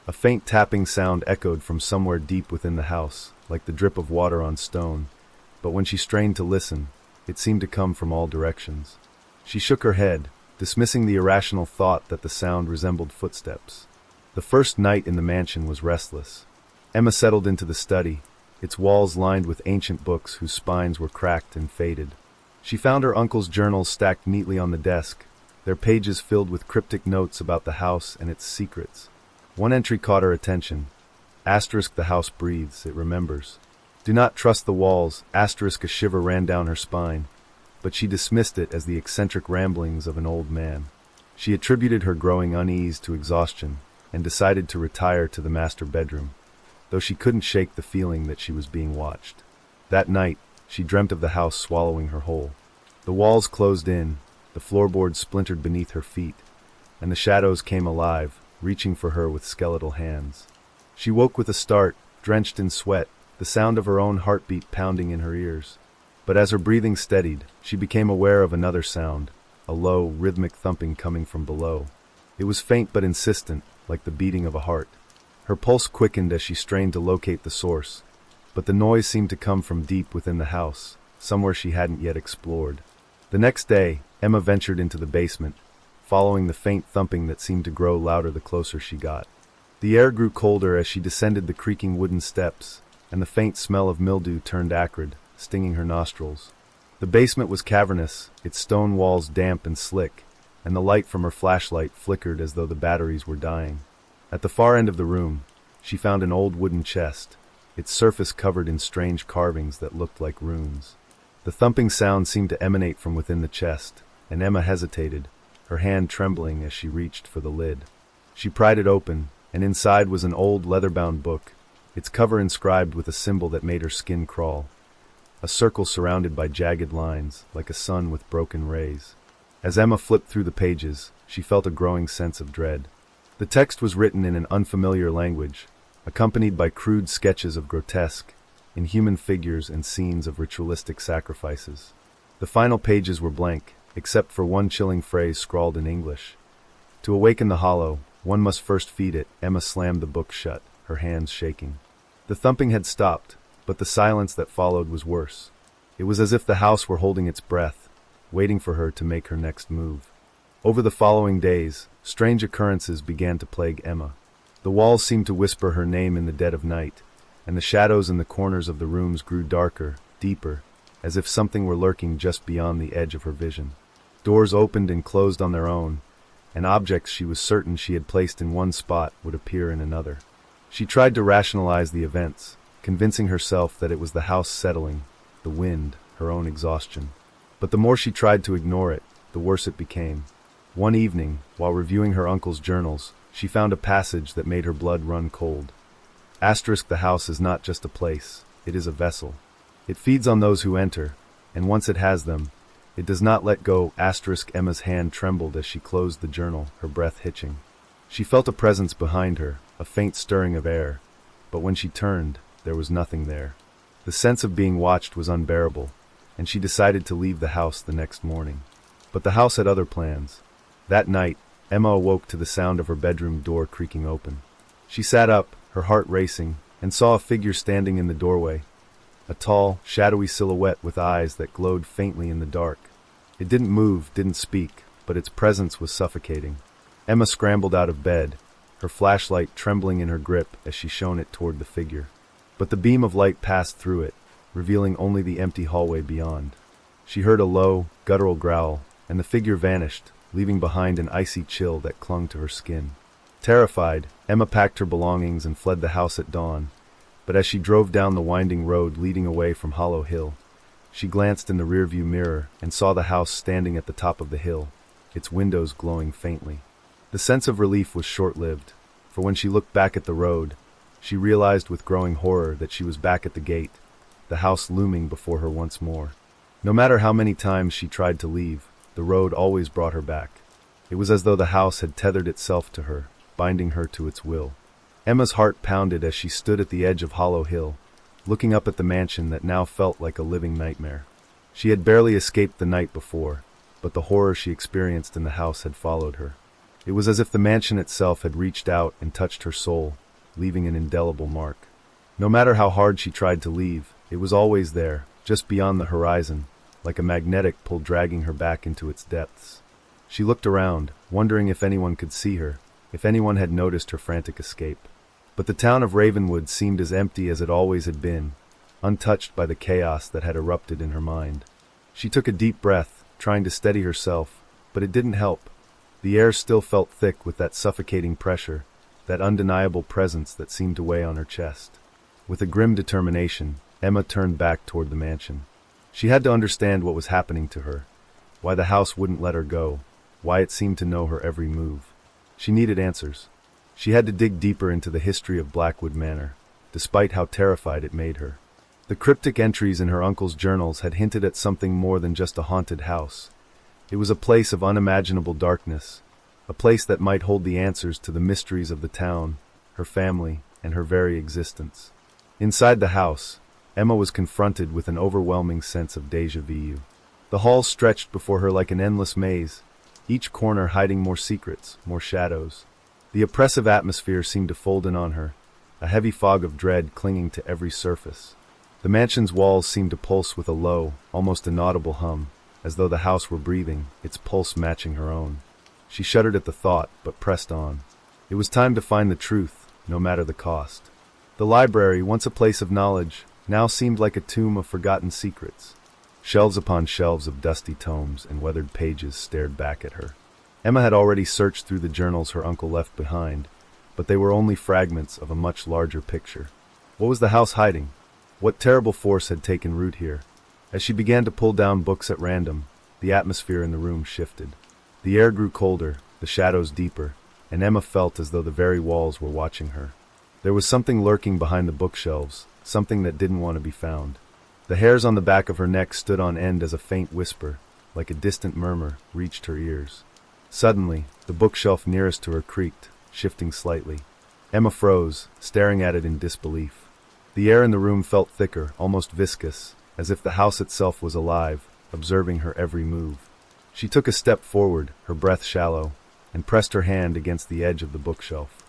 A faint tapping sound echoed from somewhere deep within the house, like the drip of water on stone, but when she strained to listen, it seemed to come from all directions. She shook her head, dismissing the irrational thought that the sound resembled footsteps. The first night in the mansion was restless. Emma settled into the study, its walls lined with ancient books whose spines were cracked and faded. She found her uncle's journals stacked neatly on the desk, their pages filled with cryptic notes about the house and its secrets. One entry caught her attention. Asterisk the house breathes, it remembers. Do not trust the walls, asterisk a shiver ran down her spine, but she dismissed it as the eccentric ramblings of an old man. She attributed her growing unease to exhaustion and decided to retire to the master bedroom, though she couldn't shake the feeling that she was being watched. That night, she dreamt of the house swallowing her whole. The walls closed in, the floorboards splintered beneath her feet, and the shadows came alive, reaching for her with skeletal hands. She woke with a start, drenched in sweat, the sound of her own heartbeat pounding in her ears. But as her breathing steadied, she became aware of another sound, a low, rhythmic thumping coming from below. It was faint but insistent, like the beating of a heart. Her pulse quickened as she strained to locate the source, but the noise seemed to come from deep within the house, somewhere she hadn't yet explored. The next day, Emma ventured into the basement, following the faint thumping that seemed to grow louder the closer she got. The air grew colder as she descended the creaking wooden steps, and the faint smell of mildew turned acrid, stinging her nostrils. The basement was cavernous, its stone walls damp and slick, and the light from her flashlight flickered as though the batteries were dying. At the far end of the room, she found an old wooden chest, its surface covered in strange carvings that looked like runes. The thumping sound seemed to emanate from within the chest, and Emma hesitated, her hand trembling as she reached for the lid. She pried it open, and inside was an old leather-bound book, its cover inscribed with a symbol that made her skin crawl. A circle surrounded by jagged lines, like a sun with broken rays. As Emma flipped through the pages, she felt a growing sense of dread. The text was written in an unfamiliar language, accompanied by crude sketches of grotesque, inhuman figures and scenes of ritualistic sacrifices. The final pages were blank, except for one chilling phrase scrawled in English. To awaken the hollow, one must first feed it. Emma slammed the book shut, her hands shaking. The thumping had stopped, but the silence that followed was worse. It was as if the house were holding its breath, waiting for her to make her next move. Over the following days, strange occurrences began to plague Emma. The walls seemed to whisper her name in the dead of night, and the shadows in the corners of the rooms grew darker, deeper, as if something were lurking just beyond the edge of her vision. Doors opened and closed on their own, and objects she was certain she had placed in one spot would appear in another. She tried to rationalize the events, convincing herself that it was the house settling, the wind, her own exhaustion. But the more she tried to ignore it, the worse it became. One evening, while reviewing her uncle's journals, she found a passage that made her blood run cold. The house is not just a place, it is a vessel. It feeds on those who enter, and once it has them, it does not let go. Emma's hand trembled as she closed the journal, her breath hitching. She felt a presence behind her, a faint stirring of air, but when she turned, there was nothing there. The sense of being watched was unbearable, and she decided to leave the house the next morning. But the house had other plans. That night, Emma awoke to the sound of her bedroom door creaking open. She sat up, her heart racing, and saw a figure standing in the doorway, a tall, shadowy silhouette with eyes that glowed faintly in the dark. It didn't move, didn't speak, but its presence was suffocating. Emma scrambled out of bed, her flashlight trembling in her grip as she shone it toward the figure. But the beam of light passed through it, revealing only the empty hallway beyond. She heard a low, guttural growl, and the figure vanished, leaving behind an icy chill that clung to her skin. Terrified, Emma packed her belongings and fled the house at dawn, but as she drove down the winding road leading away from Hollow Hill, she glanced in the rearview mirror and saw the house standing at the top of the hill, its windows glowing faintly. The sense of relief was short-lived, for when she looked back at the road, she realized with growing horror that she was back at the gate, the house looming before her once more. No matter how many times she tried to leave, the road always brought her back. It was as though the house had tethered itself to her, binding her to its will. Emma's heart pounded as she stood at the edge of Hollow Hill, looking up at the mansion that now felt like a living nightmare. She had barely escaped the night before, but the horror she experienced in the house had followed her. It was as if the mansion itself had reached out and touched her soul, leaving an indelible mark. No matter how hard she tried to leave, it was always there, just beyond the horizon, like a magnetic pull dragging her back into its depths. She looked around, wondering if anyone could see her, if anyone had noticed her frantic escape. But the town of Ravenwood seemed as empty as it always had been, untouched by the chaos that had erupted in her mind. She took a deep breath, trying to steady herself, but it didn't help. The air still felt thick with that suffocating pressure, that undeniable presence that seemed to weigh on her chest. With a grim determination, Emma turned back toward the mansion. She had to understand what was happening to her, why the house wouldn't let her go, why it seemed to know her every move. She needed answers. She had to dig deeper into the history of Blackwood Manor, despite how terrified it made her. The cryptic entries in her uncle's journals had hinted at something more than just a haunted house. It was a place of unimaginable darkness, a place that might hold the answers to the mysteries of the town, her family, and her very existence. Inside the house, Emma was confronted with an overwhelming sense of déjà vu. The hall stretched before her like an endless maze, each corner hiding more secrets, more shadows. The oppressive atmosphere seemed to fold in on her, a heavy fog of dread clinging to every surface. The mansion's walls seemed to pulse with a low, almost inaudible hum, as though the house were breathing, its pulse matching her own. She shuddered at the thought, but pressed on. It was time to find the truth, no matter the cost. The library, once a place of knowledge, now seemed like a tomb of forgotten secrets. Shelves upon shelves of dusty tomes and weathered pages stared back at her. Emma had already searched through the journals her uncle left behind, but they were only fragments of a much larger picture. What was the house hiding? What terrible force had taken root here? As she began to pull down books at random, the atmosphere in the room shifted. The air grew colder, the shadows deeper, and Emma felt as though the very walls were watching her. There was something lurking behind the bookshelves, something that didn't want to be found. The hairs on the back of her neck stood on end as a faint whisper, like a distant murmur, reached her ears. Suddenly, the bookshelf nearest to her creaked, shifting slightly. Emma froze, staring at it in disbelief. The air in the room felt thicker, almost viscous, as if the house itself was alive, observing her every move. She took a step forward, her breath shallow, and pressed her hand against the edge of the bookshelf.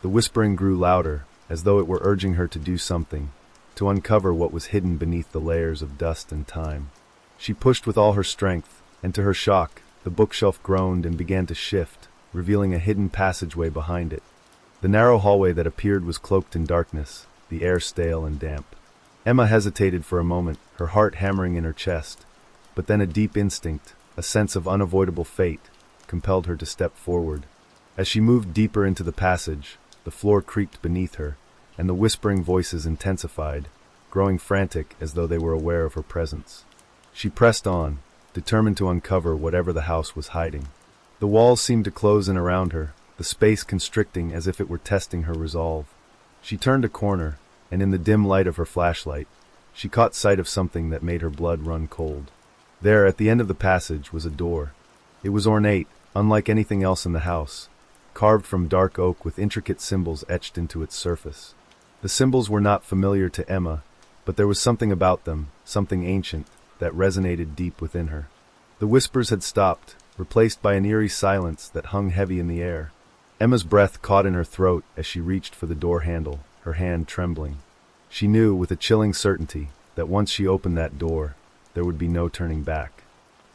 The whispering grew louder, as though it were urging her to do something, to uncover what was hidden beneath the layers of dust and time. She pushed with all her strength, and to her shock, the bookshelf groaned and began to shift, revealing a hidden passageway behind it. The narrow hallway that appeared was cloaked in darkness, the air stale and damp. Emma hesitated for a moment, her heart hammering in her chest, but then a deep instinct, a sense of unavoidable fate, compelled her to step forward. As she moved deeper into the passage, the floor creaked beneath her, and the whispering voices intensified, growing frantic as though they were aware of her presence. She pressed on, determined to uncover whatever the house was hiding. The walls seemed to close in around her, the space constricting as if it were testing her resolve. She turned a corner, and in the dim light of her flashlight, she caught sight of something that made her blood run cold. There, at the end of the passage, was a door. It was ornate, unlike anything else in the house, carved from dark oak with intricate symbols etched into its surface. The symbols were not familiar to Emma, but there was something about them, something ancient, that resonated deep within her. The whispers had stopped, replaced by an eerie silence that hung heavy in the air. Emma's breath caught in her throat as she reached for the door handle, her hand trembling. She knew, with a chilling certainty, that once she opened that door, there would be no turning back.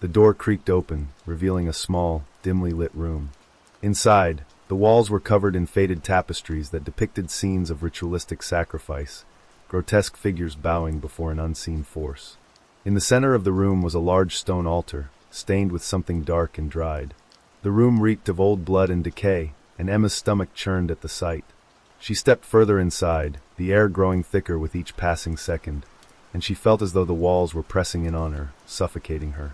The door creaked open, revealing a small, dimly lit room. Inside, the walls were covered in faded tapestries that depicted scenes of ritualistic sacrifice, grotesque figures bowing before an unseen force. In the center of the room was a large stone altar, stained with something dark and dried. The room reeked of old blood and decay, and Emma's stomach churned at the sight. She stepped further inside, the air growing thicker with each passing second, and she felt as though the walls were pressing in on her, suffocating her.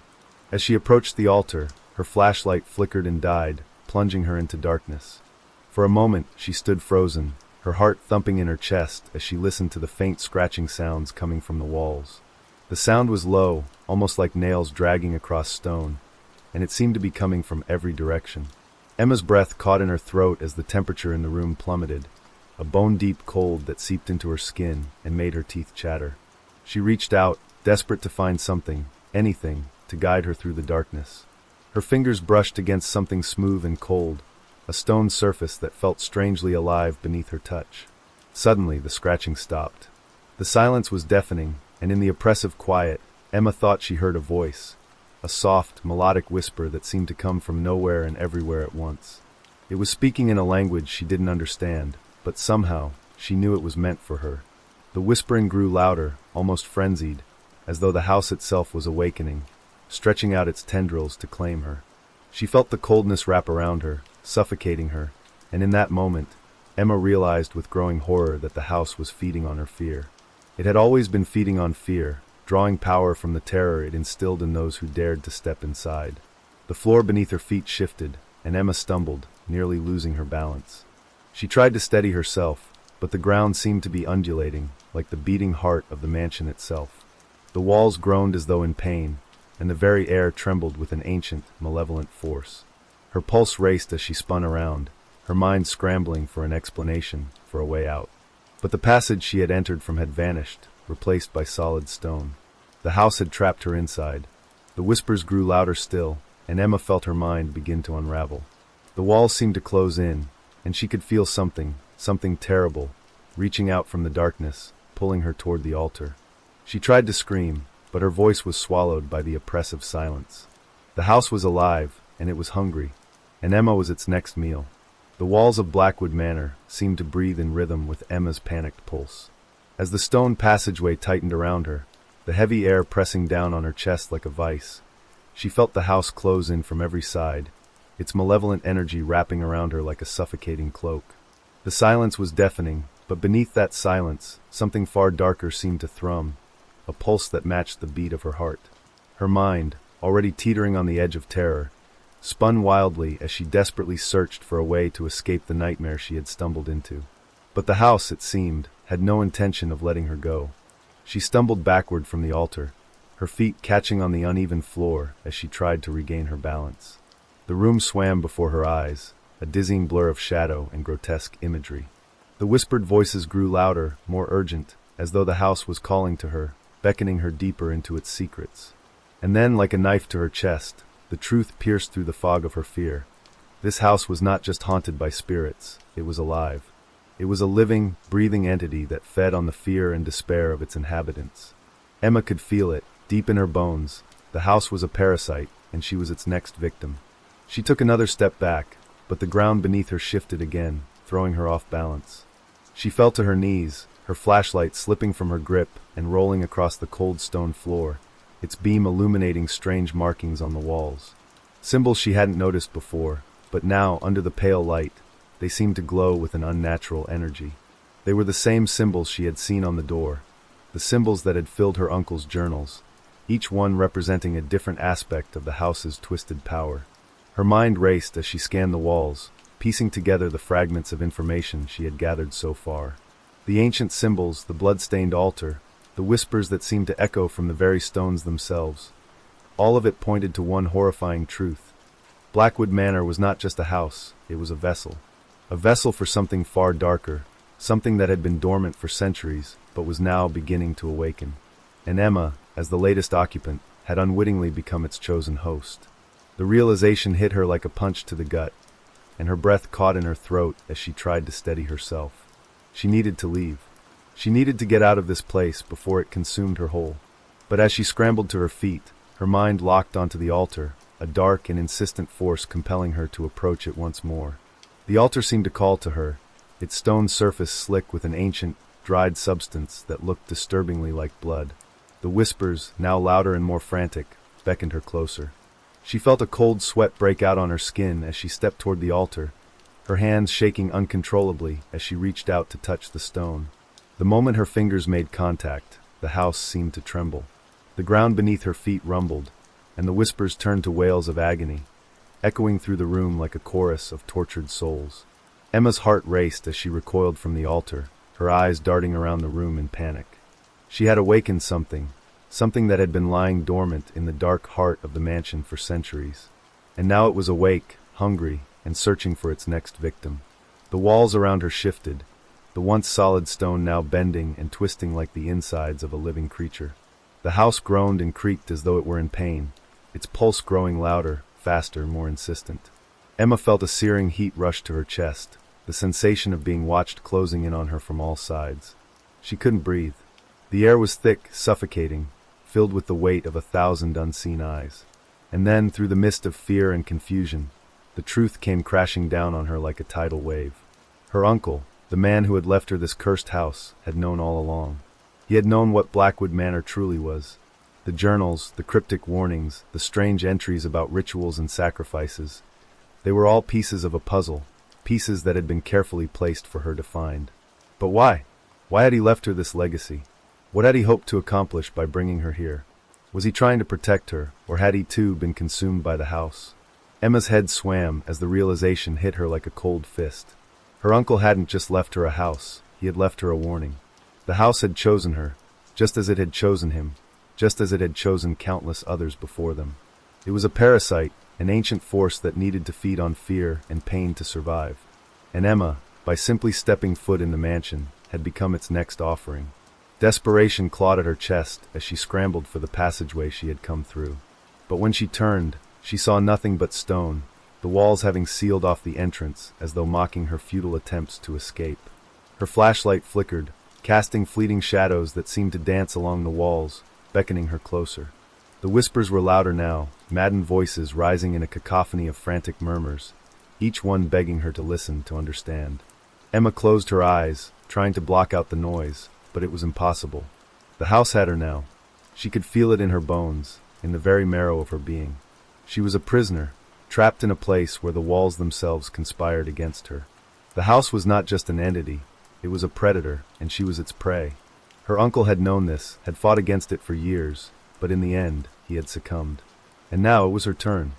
As she approached the altar, her flashlight flickered and died, plunging her into darkness. For a moment, she stood frozen, her heart thumping in her chest as she listened to the faint scratching sounds coming from the walls. The sound was low, almost like nails dragging across stone, and it seemed to be coming from every direction. Emma's breath caught in her throat as the temperature in the room plummeted, a bone-deep cold that seeped into her skin and made her teeth chatter. She reached out, desperate to find something, anything, to guide her through the darkness. Her fingers brushed against something smooth and cold, a stone surface that felt strangely alive beneath her touch. Suddenly, the scratching stopped. The silence was deafening, and in the oppressive quiet, Emma thought she heard a voice, a soft, melodic whisper that seemed to come from nowhere and everywhere at once. It was speaking in a language she didn't understand, but somehow, she knew it was meant for her. The whispering grew louder, almost frenzied, as though the house itself was awakening, stretching out its tendrils to claim her. She felt the coldness wrap around her, suffocating her, and in that moment, Emma realized with growing horror that the house was feeding on her fear. It had always been feeding on fear, drawing power from the terror it instilled in those who dared to step inside. The floor beneath her feet shifted, and Emma stumbled, nearly losing her balance. She tried to steady herself, but the ground seemed to be undulating, like the beating heart of the mansion itself. The walls groaned as though in pain, and the very air trembled with an ancient, malevolent force. Her pulse raced as she spun around, her mind scrambling for an explanation, for a way out. But the passage she had entered from had vanished, replaced by solid stone. The house had trapped her inside. The whispers grew louder still, and Emma felt her mind begin to unravel. The walls seemed to close in, and she could feel something terrible, reaching out from the darkness, pulling her toward the altar. She tried to scream, but her voice was swallowed by the oppressive silence. The house was alive, and it was hungry, and Emma was its next meal. The walls of Blackwood Manor seemed to breathe in rhythm with Emma's panicked pulse. As the stone passageway tightened around her, the heavy air pressing down on her chest like a vice, she felt the house close in from every side, its malevolent energy wrapping around her like a suffocating cloak. The silence was deafening, but beneath that silence, something far darker seemed to thrum, a pulse that matched the beat of her heart. Her mind, already teetering on the edge of terror, spun wildly as she desperately searched for a way to escape the nightmare she had stumbled into. But the house, it seemed, had no intention of letting her go. She stumbled backward from the altar, her feet catching on the uneven floor as she tried to regain her balance. The room swam before her eyes, a dizzying blur of shadow and grotesque imagery. The whispered voices grew louder, more urgent, as though the house was calling to her, beckoning her deeper into its secrets. And then, like a knife to her chest, the truth pierced through the fog of her fear. This house was not just haunted by spirits, it was alive. It was a living, breathing entity that fed on the fear and despair of its inhabitants. Emma could feel it, deep in her bones. The house was a parasite, and she was its next victim. She took another step back, but the ground beneath her shifted again, throwing her off balance. She fell to her knees, her flashlight slipping from her grip and rolling across the cold stone floor, its beam illuminating strange markings on the walls. Symbols she hadn't noticed before, but now, under the pale light, they seemed to glow with an unnatural energy. They were the same symbols she had seen on the door, the symbols that had filled her uncle's journals, each one representing a different aspect of the house's twisted power. Her mind raced as she scanned the walls, piecing together the fragments of information she had gathered so far. The ancient symbols, the blood-stained altar, the whispers that seemed to echo from the very stones themselves. All of it pointed to one horrifying truth. Blackwood Manor was not just a house, it was a vessel. A vessel for something far darker, something that had been dormant for centuries, but was now beginning to awaken. And Emma, as the latest occupant, had unwittingly become its chosen host. The realization hit her like a punch to the gut, and her breath caught in her throat as she tried to steady herself. She needed to leave. She needed to get out of this place before it consumed her whole. But as she scrambled to her feet, her mind locked onto the altar, a dark and insistent force compelling her to approach it once more. The altar seemed to call to her, its stone surface slick with an ancient, dried substance that looked disturbingly like blood. The whispers, now louder and more frantic, beckoned her closer. She felt a cold sweat break out on her skin as she stepped toward the altar, her hands shaking uncontrollably as she reached out to touch the stone. The moment her fingers made contact, the house seemed to tremble. The ground beneath her feet rumbled, and the whispers turned to wails of agony, echoing through the room like a chorus of tortured souls. Emma's heart raced as she recoiled from the altar, her eyes darting around the room in panic. She had awakened something that had been lying dormant in the dark heart of the mansion for centuries. And now it was awake, hungry, and searching for its next victim. The walls around her shifted, the once solid stone now bending and twisting like the insides of a living creature. The house groaned and creaked as though it were in pain, its pulse growing louder, faster, more insistent. Emma felt a searing heat rush to her chest, the sensation of being watched closing in on her from all sides. She couldn't breathe. The air was thick, suffocating, filled with the weight of 1,000 unseen eyes. And then, through the mist of fear and confusion, the truth came crashing down on her like a tidal wave. Her uncle, the man who had left her this cursed house, had known all along. He had known what Blackwood Manor truly was. The journals, the cryptic warnings, the strange entries about rituals and sacrifices, they were all pieces of a puzzle, pieces that had been carefully placed for her to find. But why? Why had he left her this legacy? What had he hoped to accomplish by bringing her here? Was he trying to protect her, or had he too been consumed by the house? Emma's head swam as the realization hit her like a cold fist. Her uncle hadn't just left her a house, he had left her a warning. The house had chosen her, just as it had chosen him, just as it had chosen countless others before them. It was a parasite, an ancient force that needed to feed on fear and pain to survive. And Emma, by simply stepping foot in the mansion, had become its next offering. Desperation clawed at her chest as she scrambled for the passageway she had come through. But when she turned, she saw nothing but stone, the walls having sealed off the entrance as though mocking her futile attempts to escape. Her flashlight flickered, casting fleeting shadows that seemed to dance along the walls, beckoning her closer. The whispers were louder now, maddened voices rising in a cacophony of frantic murmurs, each one begging her to listen, to understand. Emma closed her eyes, trying to block out the noise, but it was impossible. The house had her now. She could feel it in her bones, in the very marrow of her being. She was a prisoner, trapped in a place where the walls themselves conspired against her. The house was not just an entity, it was a predator, and she was its prey. Her uncle had known this, had fought against it for years, but in the end, he had succumbed. And now it was her turn.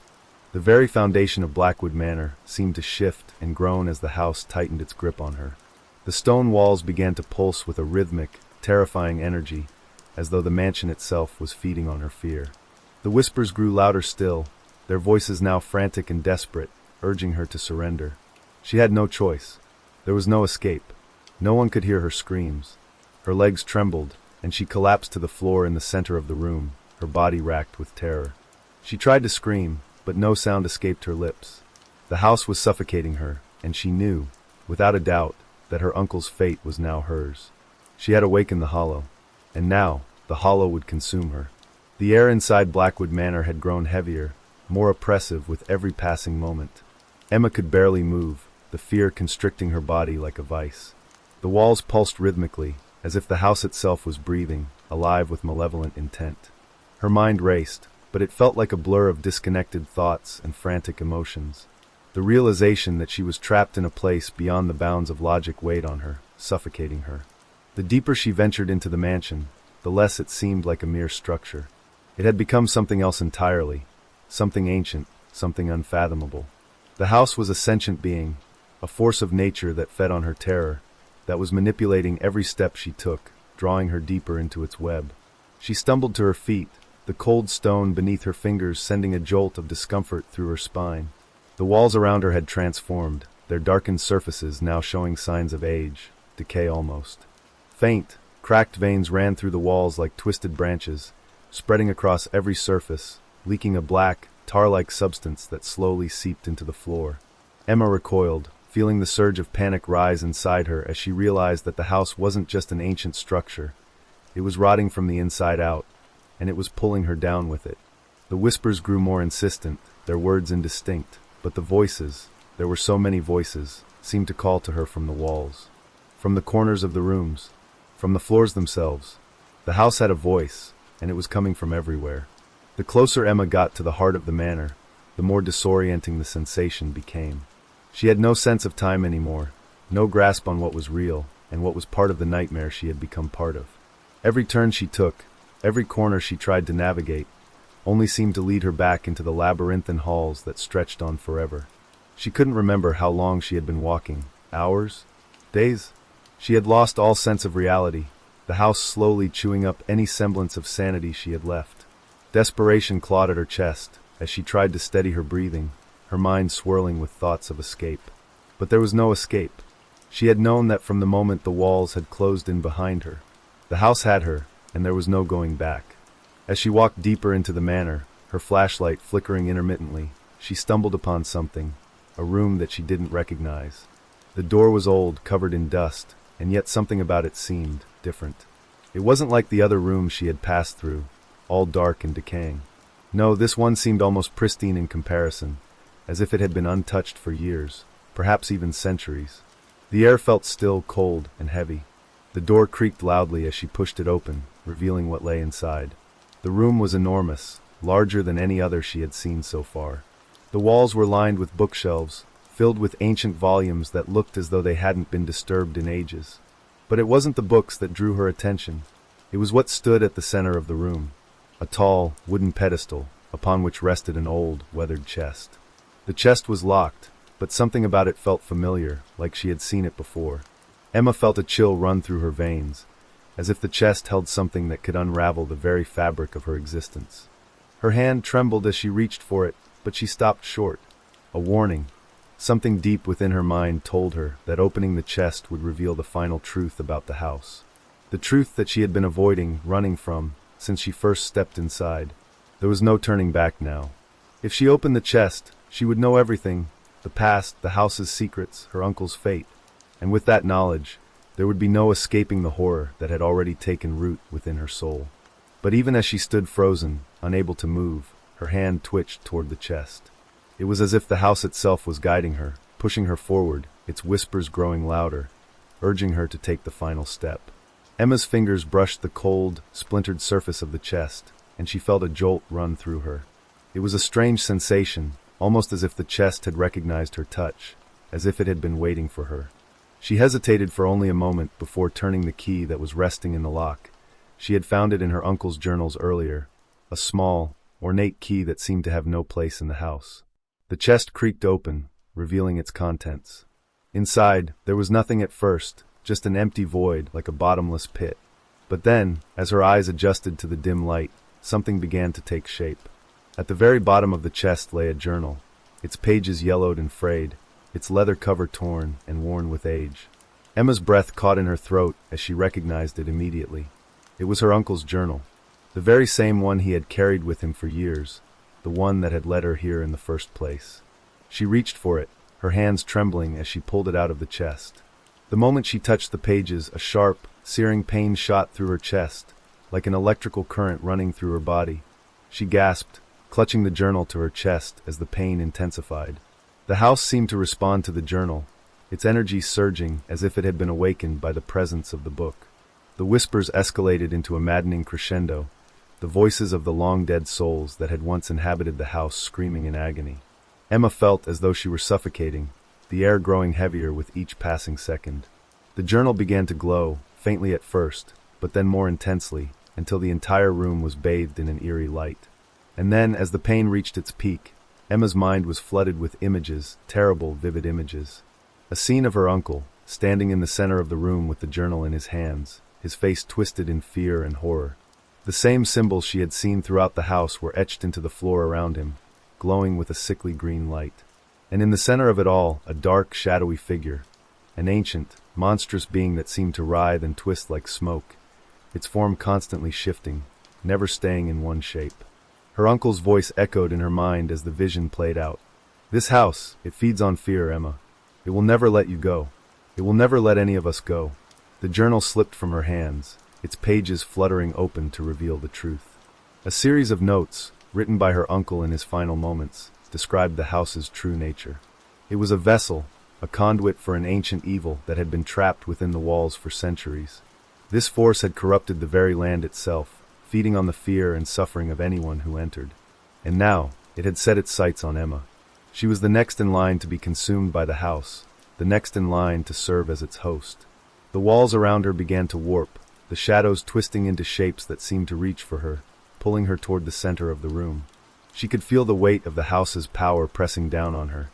The very foundation of Blackwood Manor seemed to shift and groan as the house tightened its grip on her. The stone walls began to pulse with a rhythmic, terrifying energy, as though the mansion itself was feeding on her fear. The whispers grew louder still, their voices now frantic and desperate, urging her to surrender. She had no choice. There was no escape. No one could hear her screams. Her legs trembled, and she collapsed to the floor in the center of the room, her body racked with terror. She tried to scream, but no sound escaped her lips. The house was suffocating her, and she knew, without a doubt, that her uncle's fate was now hers. She had awakened the Hollow, and now the Hollow would consume her. The air inside Blackwood Manor had grown heavier, more oppressive with every passing moment. Emma could barely move, the fear constricting her body like a vice. The walls pulsed rhythmically, as if the house itself was breathing, alive with malevolent intent. Her mind raced, but it felt like a blur of disconnected thoughts and frantic emotions. The realization that she was trapped in a place beyond the bounds of logic weighed on her, suffocating her. The deeper she ventured into the mansion, the less it seemed like a mere structure. It had become something else entirely, something ancient, something unfathomable. The house was a sentient being, a force of nature that fed on her terror, that was manipulating every step she took, drawing her deeper into its web. She stumbled to her feet, the cold stone beneath her fingers sending a jolt of discomfort through her spine. The walls around her had transformed, their darkened surfaces now showing signs of age, decay almost. Faint, cracked veins ran through the walls like twisted branches, spreading across every surface, leaking a black, tar-like substance that slowly seeped into the floor. Emma recoiled, feeling the surge of panic rise inside her as she realized that the house wasn't just an ancient structure. It was rotting from the inside out, and it was pulling her down with it. The whispers grew more insistent, their words indistinct, but the voices, there were so many voices, seemed to call to her from the walls, from the corners of the rooms, from the floors themselves. The house had a voice, and it was coming from everywhere. The closer Emma got to the heart of the manor, the more disorienting the sensation became. She had no sense of time anymore, no grasp on what was real, and what was part of the nightmare she had become part of. Every turn she took, every corner she tried to navigate, only seemed to lead her back into the labyrinthine halls that stretched on forever. She couldn't remember how long she had been walking. Hours? Days? She had lost all sense of reality, the house slowly chewing up any semblance of sanity she had left. Desperation clawed at her chest as she tried to steady her breathing, her mind swirling with thoughts of escape. But there was no escape. She had known that from the moment the walls had closed in behind her. The house had her, and there was no going back. As she walked deeper into the manor, her flashlight flickering intermittently, she stumbled upon something, a room that she didn't recognize. The door was old, covered in dust, and yet something about it seemed different. It wasn't like the other rooms she had passed through, all dark and decaying. No, this one seemed almost pristine in comparison, as if it had been untouched for years, perhaps even centuries. The air felt still, cold, and heavy. The door creaked loudly as she pushed it open, revealing what lay inside. The room was enormous, larger than any other she had seen so far. The walls were lined with bookshelves, filled with ancient volumes that looked as though they hadn't been disturbed in ages. But it wasn't the books that drew her attention. It was what stood at the center of the room, a tall, wooden pedestal, upon which rested an old, weathered chest. The chest was locked, but something about it felt familiar, like she had seen it before. Emma felt a chill run through her veins, as if the chest held something that could unravel the very fabric of her existence. Her hand trembled as she reached for it, but she stopped short. A warning. Something deep within her mind told her that opening the chest would reveal the final truth about the house. The truth that she had been avoiding, running from, since she first stepped inside. There was no turning back now. If she opened the chest, she would know everything, the past, the house's secrets, her uncle's fate. And with that knowledge, there would be no escaping the horror that had already taken root within her soul. But even as she stood frozen, unable to move, her hand twitched toward the chest. It was as if the house itself was guiding her, pushing her forward, its whispers growing louder, urging her to take the final step. Emma's fingers brushed the cold, splintered surface of the chest, and she felt a jolt run through her. It was a strange sensation, almost as if the chest had recognized her touch, as if it had been waiting for her. She hesitated for only a moment before turning the key that was resting in the lock. She had found it in her uncle's journals earlier, a small, ornate key that seemed to have no place in the house. The chest creaked open, revealing its contents. Inside, there was nothing at first, just an empty void like a bottomless pit. But then, as her eyes adjusted to the dim light, something began to take shape. At the very bottom of the chest lay a journal, its pages yellowed and frayed, its leather cover torn and worn with age. Emma's breath caught in her throat as she recognized it immediately. It was her uncle's journal, the very same one he had carried with him for years, the one that had led her here in the first place. She reached for it, her hands trembling as she pulled it out of the chest. The moment she touched the pages, a sharp, searing pain shot through her chest, like an electrical current running through her body. She gasped, clutching the journal to her chest as the pain intensified. The house seemed to respond to the journal, its energy surging as if it had been awakened by the presence of the book. The whispers escalated into a maddening crescendo, the voices of the long-dead souls that had once inhabited the house screaming in agony. Emma felt as though she were suffocating, the air growing heavier with each passing second. The journal began to glow, faintly at first, but then more intensely, until the entire room was bathed in an eerie light. And then, as the pain reached its peak, Emma's mind was flooded with images, terrible, vivid images. A scene of her uncle, standing in the center of the room with the journal in his hands, his face twisted in fear and horror. The same symbols she had seen throughout the house were etched into the floor around him, glowing with a sickly green light. And in the center of it all, a dark, shadowy figure, an ancient, monstrous being that seemed to writhe and twist like smoke, its form constantly shifting, never staying in one shape. Her uncle's voice echoed in her mind as the vision played out. "This house, it feeds on fear, Emma. It will never let you go. It will never let any of us go." The journal slipped from her hands, its pages fluttering open to reveal the truth. A series of notes, written by her uncle in his final moments, described the house's true nature. It was a vessel, a conduit for an ancient evil that had been trapped within the walls for centuries. This force had corrupted the very land itself, feeding on the fear and suffering of anyone who entered. And now, it had set its sights on Emma. She was the next in line to be consumed by the house, the next in line to serve as its host. The walls around her began to warp, the shadows twisting into shapes that seemed to reach for her, pulling her toward the center of the room. She could feel the weight of the house's power pressing down on her,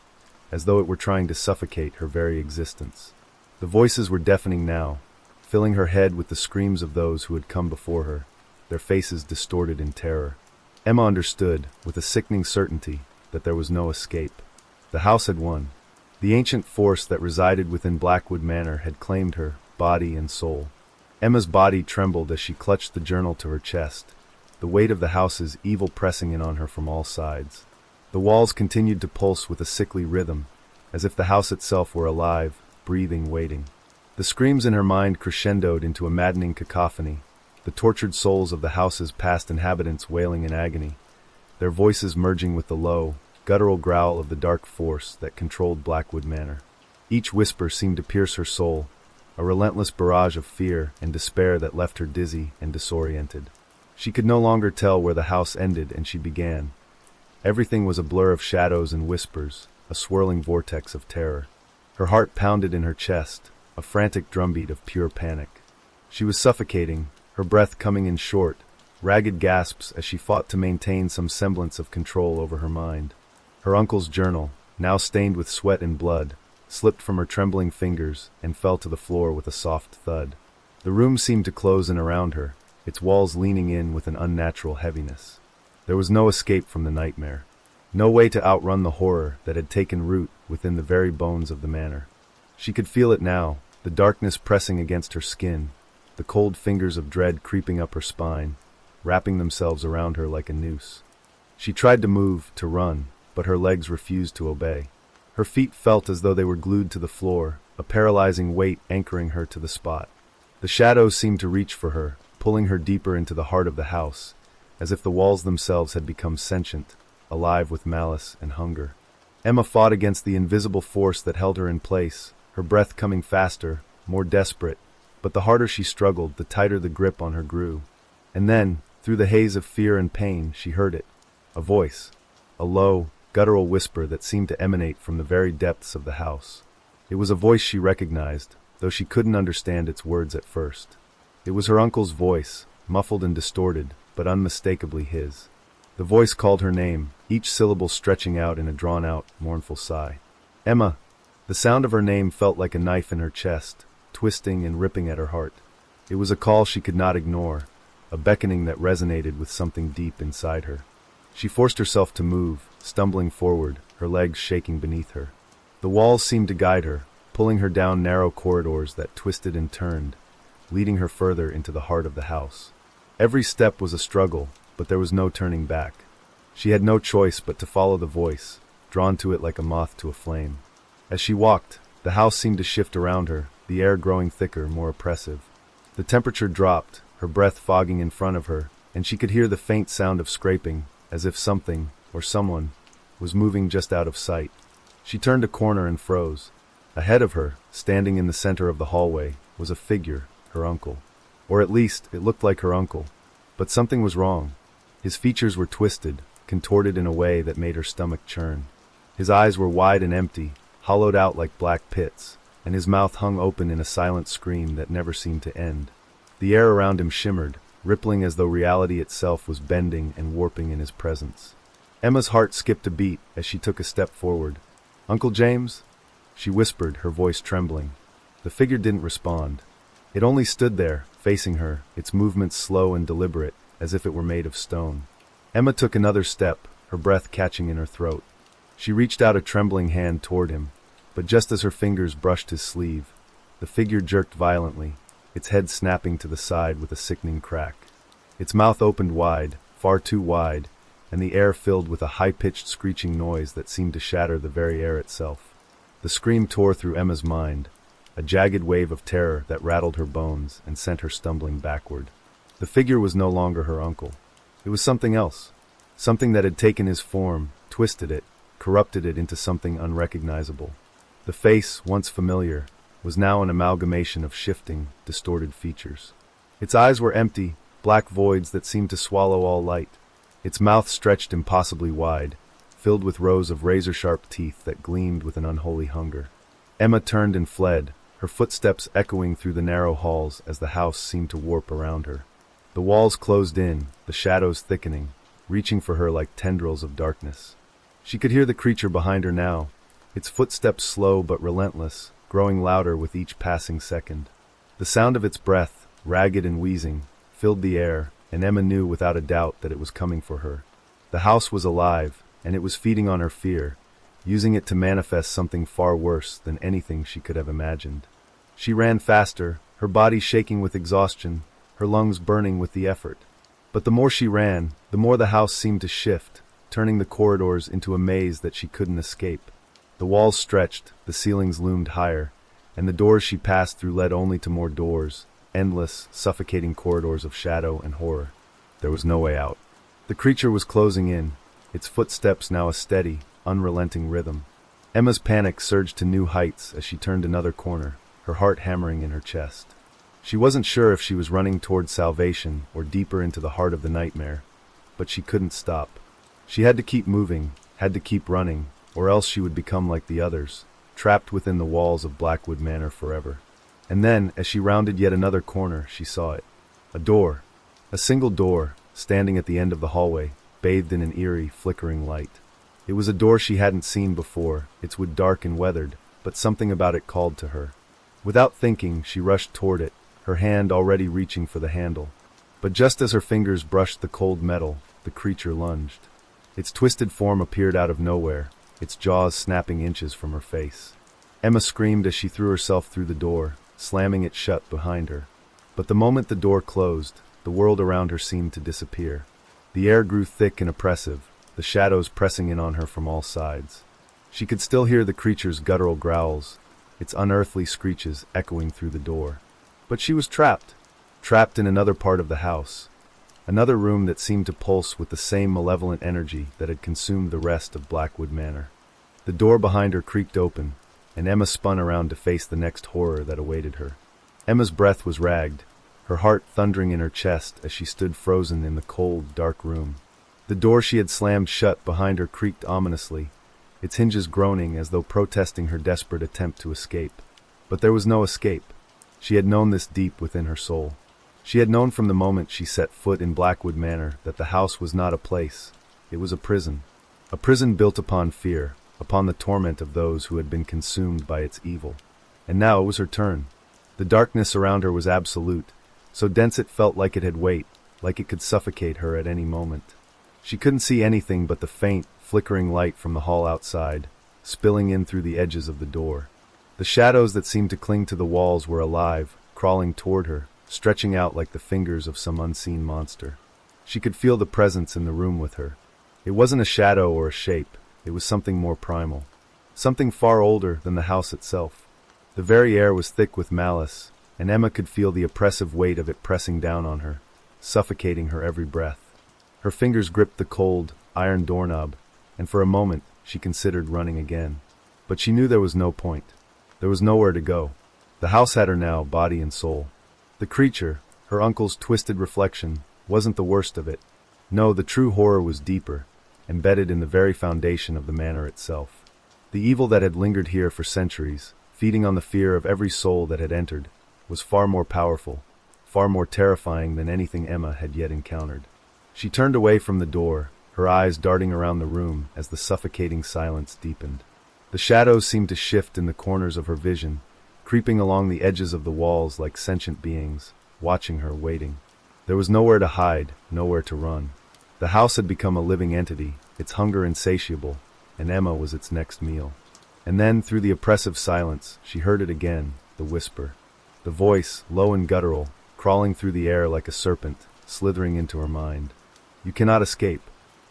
as though it were trying to suffocate her very existence. The voices were deafening now, filling her head with the screams of those who had come before her, their faces distorted in terror. Emma understood, with a sickening certainty, that there was no escape. The house had won. The ancient force that resided within Blackwood Manor had claimed her, body and soul. Emma's body trembled as she clutched the journal to her chest, the weight of the house's evil pressing in on her from all sides. The walls continued to pulse with a sickly rhythm, as if the house itself were alive, breathing, waiting. The screams in her mind crescendoed into a maddening cacophony, the tortured souls of the house's past inhabitants wailing in agony, their voices merging with the low, guttural growl of the dark force that controlled Blackwood Manor. Each whisper seemed to pierce her soul, a relentless barrage of fear and despair that left her dizzy and disoriented. She could no longer tell where the house ended and she began. Everything was a blur of shadows and whispers, a swirling vortex of terror. Her heart pounded in her chest, a frantic drumbeat of pure panic. She was suffocating, her breath coming in short, ragged gasps as she fought to maintain some semblance of control over her mind. Her uncle's journal, now stained with sweat and blood, slipped from her trembling fingers and fell to the floor with a soft thud. The room seemed to close in around her, its walls leaning in with an unnatural heaviness. There was no escape from the nightmare, no way to outrun the horror that had taken root within the very bones of the manor. She could feel it now, the darkness pressing against her skin, the cold fingers of dread creeping up her spine, wrapping themselves around her like a noose. She tried to move, to run, but her legs refused to obey. Her feet felt as though they were glued to the floor, a paralyzing weight anchoring her to the spot. The shadows seemed to reach for her, pulling her deeper into the heart of the house, as if the walls themselves had become sentient, alive with malice and hunger. Emma fought against the invisible force that held her in place, her breath coming faster, more desperate, but the harder she struggled, the tighter the grip on her grew. And then, through the haze of fear and pain, she heard it. A voice. A low, guttural whisper that seemed to emanate from the very depths of the house. It was a voice she recognized, though she couldn't understand its words at first. It was her uncle's voice, muffled and distorted, but unmistakably his. The voice called her name, each syllable stretching out in a drawn-out, mournful sigh. Emma! The sound of her name felt like a knife in her chest, twisting and ripping at her heart. It was a call she could not ignore, a beckoning that resonated with something deep inside her. She forced herself to move, stumbling forward, her legs shaking beneath her. The walls seemed to guide her, pulling her down narrow corridors that twisted and turned, leading her further into the heart of the house. Every step was a struggle, but there was no turning back. She had no choice but to follow the voice, drawn to it like a moth to a flame. As she walked, the house seemed to shift around her, the air growing thicker, more oppressive. The temperature dropped, her breath fogging in front of her, and she could hear the faint sound of scraping, as if something, or someone, was moving just out of sight. She turned a corner and froze. Ahead of her, standing in the center of the hallway, was a figure, her uncle. Or at least, it looked like her uncle. But something was wrong. His features were twisted, contorted in a way that made her stomach churn. His eyes were wide and empty, hollowed out like black pits, and his mouth hung open in a silent scream that never seemed to end. The air around him shimmered, rippling as though reality itself was bending and warping in his presence. Emma's heart skipped a beat as she took a step forward. "Uncle James?" she whispered, her voice trembling. The figure didn't respond. It only stood there, facing her, its movements slow and deliberate, as if it were made of stone. Emma took another step, her breath catching in her throat. She reached out a trembling hand toward him, but just as her fingers brushed his sleeve, the figure jerked violently, its head snapping to the side with a sickening crack. Its mouth opened wide, far too wide, and the air filled with a high-pitched screeching noise that seemed to shatter the very air itself. The scream tore through Emma's mind, a jagged wave of terror that rattled her bones and sent her stumbling backward. The figure was no longer her uncle. It was something else, something that had taken his form, twisted it, corrupted it into something unrecognizable. The face, once familiar, was now an amalgamation of shifting, distorted features. Its eyes were empty, black voids that seemed to swallow all light. Its mouth stretched impossibly wide, filled with rows of razor-sharp teeth that gleamed with an unholy hunger. Emma turned and fled, her footsteps echoing through the narrow halls as the house seemed to warp around her. The walls closed in, the shadows thickening, reaching for her like tendrils of darkness. She could hear the creature behind her now, its footsteps slow but relentless, growing louder with each passing second. The sound of its breath, ragged and wheezing, filled the air, and Emma knew without a doubt that it was coming for her. The house was alive, and it was feeding on her fear, using it to manifest something far worse than anything she could have imagined. She ran faster, her body shaking with exhaustion, her lungs burning with the effort. But the more she ran, the more the house seemed to shift, turning the corridors into a maze that she couldn't escape. The walls stretched, the ceilings loomed higher, and the doors she passed through led only to more doors, endless, suffocating corridors of shadow and horror. There was no way out. The creature was closing in, its footsteps now a steady, unrelenting rhythm. Emma's panic surged to new heights as she turned another corner, her heart hammering in her chest. She wasn't sure if she was running toward salvation or deeper into the heart of the nightmare, but she couldn't stop. She had to keep moving, had to keep running, or else she would become like the others, trapped within the walls of Blackwood Manor forever. And then, as she rounded yet another corner, she saw it. A door. A single door, standing at the end of the hallway, bathed in an eerie, flickering light. It was a door she hadn't seen before, its wood dark and weathered, but something about it called to her. Without thinking, she rushed toward it, her hand already reaching for the handle. But just as her fingers brushed the cold metal, the creature lunged. Its twisted form appeared out of nowhere, its jaws snapping inches from her face. Emma screamed as she threw herself through the door, slamming it shut behind her. But the moment the door closed, the world around her seemed to disappear. The air grew thick and oppressive, the shadows pressing in on her from all sides. She could still hear the creature's guttural growls, its unearthly screeches echoing through the door. But she was trapped in another part of the house, another room that seemed to pulse with the same malevolent energy that had consumed the rest of Blackwood Manor. The door behind her creaked open, and Emma spun around to face the next horror that awaited her. Emma's breath was ragged, her heart thundering in her chest as she stood frozen in the cold, dark room. The door she had slammed shut behind her creaked ominously, its hinges groaning as though protesting her desperate attempt to escape. But there was no escape. She had known this deep within her soul. She had known from the moment she set foot in Blackwood Manor that the house was not a place, it was a prison. A prison built upon fear, upon the torment of those who had been consumed by its evil. And now it was her turn. The darkness around her was absolute, so dense it felt like it had weight, like it could suffocate her at any moment. She couldn't see anything but the faint, flickering light from the hall outside, spilling in through the edges of the door. The shadows that seemed to cling to the walls were alive, crawling toward her, stretching out like the fingers of some unseen monster. She could feel the presence in the room with her. It wasn't a shadow or a shape, it was something more primal. Something far older than the house itself. The very air was thick with malice, and Emma could feel the oppressive weight of it pressing down on her, suffocating her every breath. Her fingers gripped the cold, iron doorknob, and for a moment she considered running again. But she knew there was no point. There was nowhere to go. The house had her now, body and soul. The creature, her uncle's twisted reflection, wasn't the worst of it. No, the true horror was deeper, embedded in the very foundation of the manor itself. The evil that had lingered here for centuries, feeding on the fear of every soul that had entered, was far more powerful, far more terrifying than anything Emma had yet encountered. She turned away from the door, her eyes darting around the room as the suffocating silence deepened. The shadows seemed to shift in the corners of her vision, creeping along the edges of the walls like sentient beings, watching her, waiting. There was nowhere to hide, nowhere to run. The house had become a living entity, its hunger insatiable, and Emma was its next meal. And then, through the oppressive silence, she heard it again, the whisper. The voice, low and guttural, crawling through the air like a serpent, slithering into her mind. You cannot escape.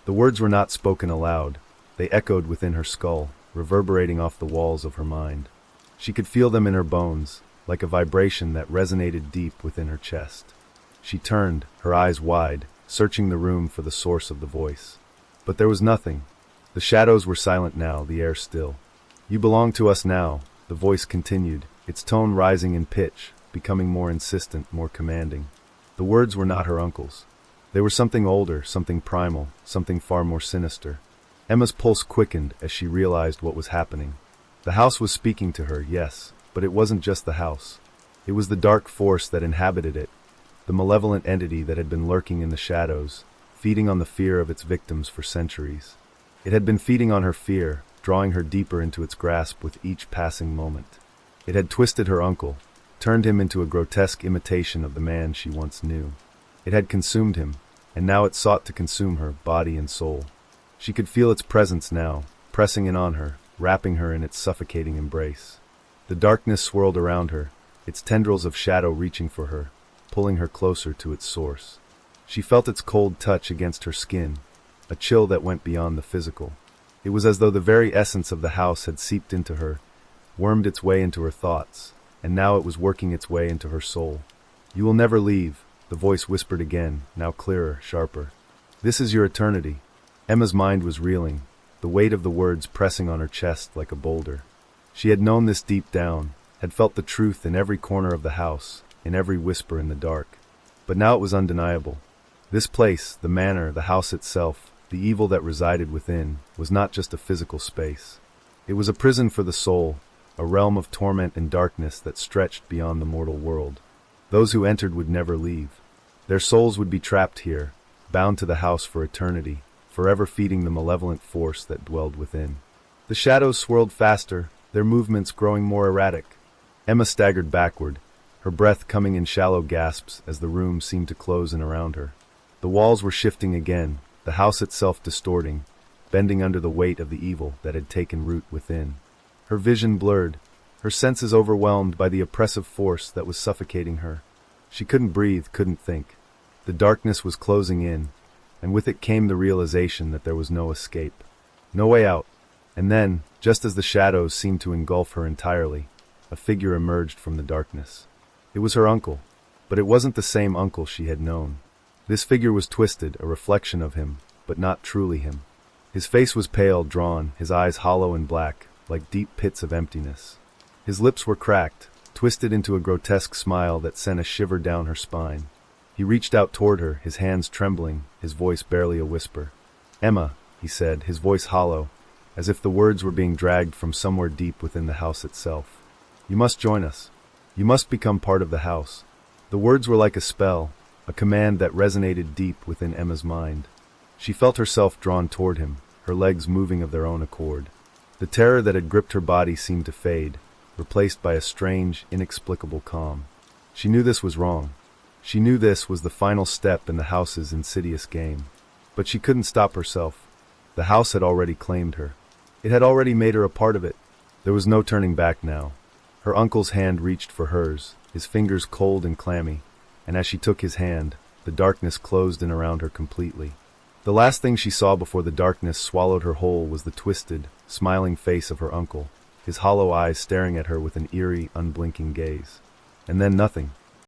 The words were not spoken aloud. They echoed within her skull, reverberating off the walls of her mind. She could feel them in her bones, like a vibration that resonated deep within her chest. She turned, her eyes wide, searching the room for the source of the voice. But there was nothing. The shadows were silent now, the air still. You belong to us now, the voice continued, its tone rising in pitch, becoming more insistent, more commanding. The words were not her uncle's. They were something older, something primal, something far more sinister. Emma's pulse quickened as she realized what was happening. The house was speaking to her, yes, but it wasn't just the house. It was the dark force that inhabited it, the malevolent entity that had been lurking in the shadows, feeding on the fear of its victims for centuries. It had been feeding on her fear, drawing her deeper into its grasp with each passing moment. It had twisted her uncle, turned him into a grotesque imitation of the man she once knew. It had consumed him, and now it sought to consume her, body and soul. She could feel its presence now, pressing in on her, wrapping her in its suffocating embrace. The darkness swirled around her, its tendrils of shadow reaching for her, pulling her closer to its source. She felt its cold touch against her skin, a chill that went beyond the physical. It was as though the very essence of the house had seeped into her, wormed its way into her thoughts, and now it was working its way into her soul. You will never leave, the voice whispered again, now clearer, sharper. This is your eternity. Emma's mind was reeling, the weight of the words pressing on her chest like a boulder. She had known this deep down, had felt the truth in every corner of the house, in every whisper in the dark. But now it was undeniable. This place, the manor, the house itself, the evil that resided within, was not just a physical space. It was a prison for the soul, a realm of torment and darkness that stretched beyond the mortal world. Those who entered would never leave. Their souls would be trapped here, bound to the house for eternity, forever feeding the malevolent force that dwelled within. The shadows swirled faster, their movements growing more erratic. Emma staggered backward, her breath coming in shallow gasps as the room seemed to close in around her. The walls were shifting again, the house itself distorting, bending under the weight of the evil that had taken root within. Her vision blurred, her senses overwhelmed by the oppressive force that was suffocating her. She couldn't breathe, couldn't think. The darkness was closing in, and with it came the realization that there was no escape. No way out. And then, just as the shadows seemed to engulf her entirely, a figure emerged from the darkness. It was her uncle, but it wasn't the same uncle she had known. This figure was twisted, a reflection of him, but not truly him. His face was pale, drawn, his eyes hollow and black, like deep pits of emptiness. His lips were cracked, twisted into a grotesque smile that sent a shiver down her spine. He reached out toward her, his hands trembling, his voice barely a whisper. "Emma," he said, his voice hollow, as if the words were being dragged from somewhere deep within the house itself. "You must join us. You must become part of the house." The words were like a spell, a command that resonated deep within Emma's mind. She felt herself drawn toward him, her legs moving of their own accord. The terror that had gripped her body seemed to fade, replaced by a strange, inexplicable calm. She knew this was wrong. She knew this was the final step in the house's insidious game. But she couldn't stop herself. The house had already claimed her. It had already made her a part of it. There was no turning back now. Her uncle's hand reached for hers, his fingers cold and clammy, and as she took his hand, the darkness closed in around her completely. The last thing she saw before the darkness swallowed her whole was the twisted, smiling face of her uncle, his hollow eyes staring at her with an eerie, unblinking gaze. And then nothing.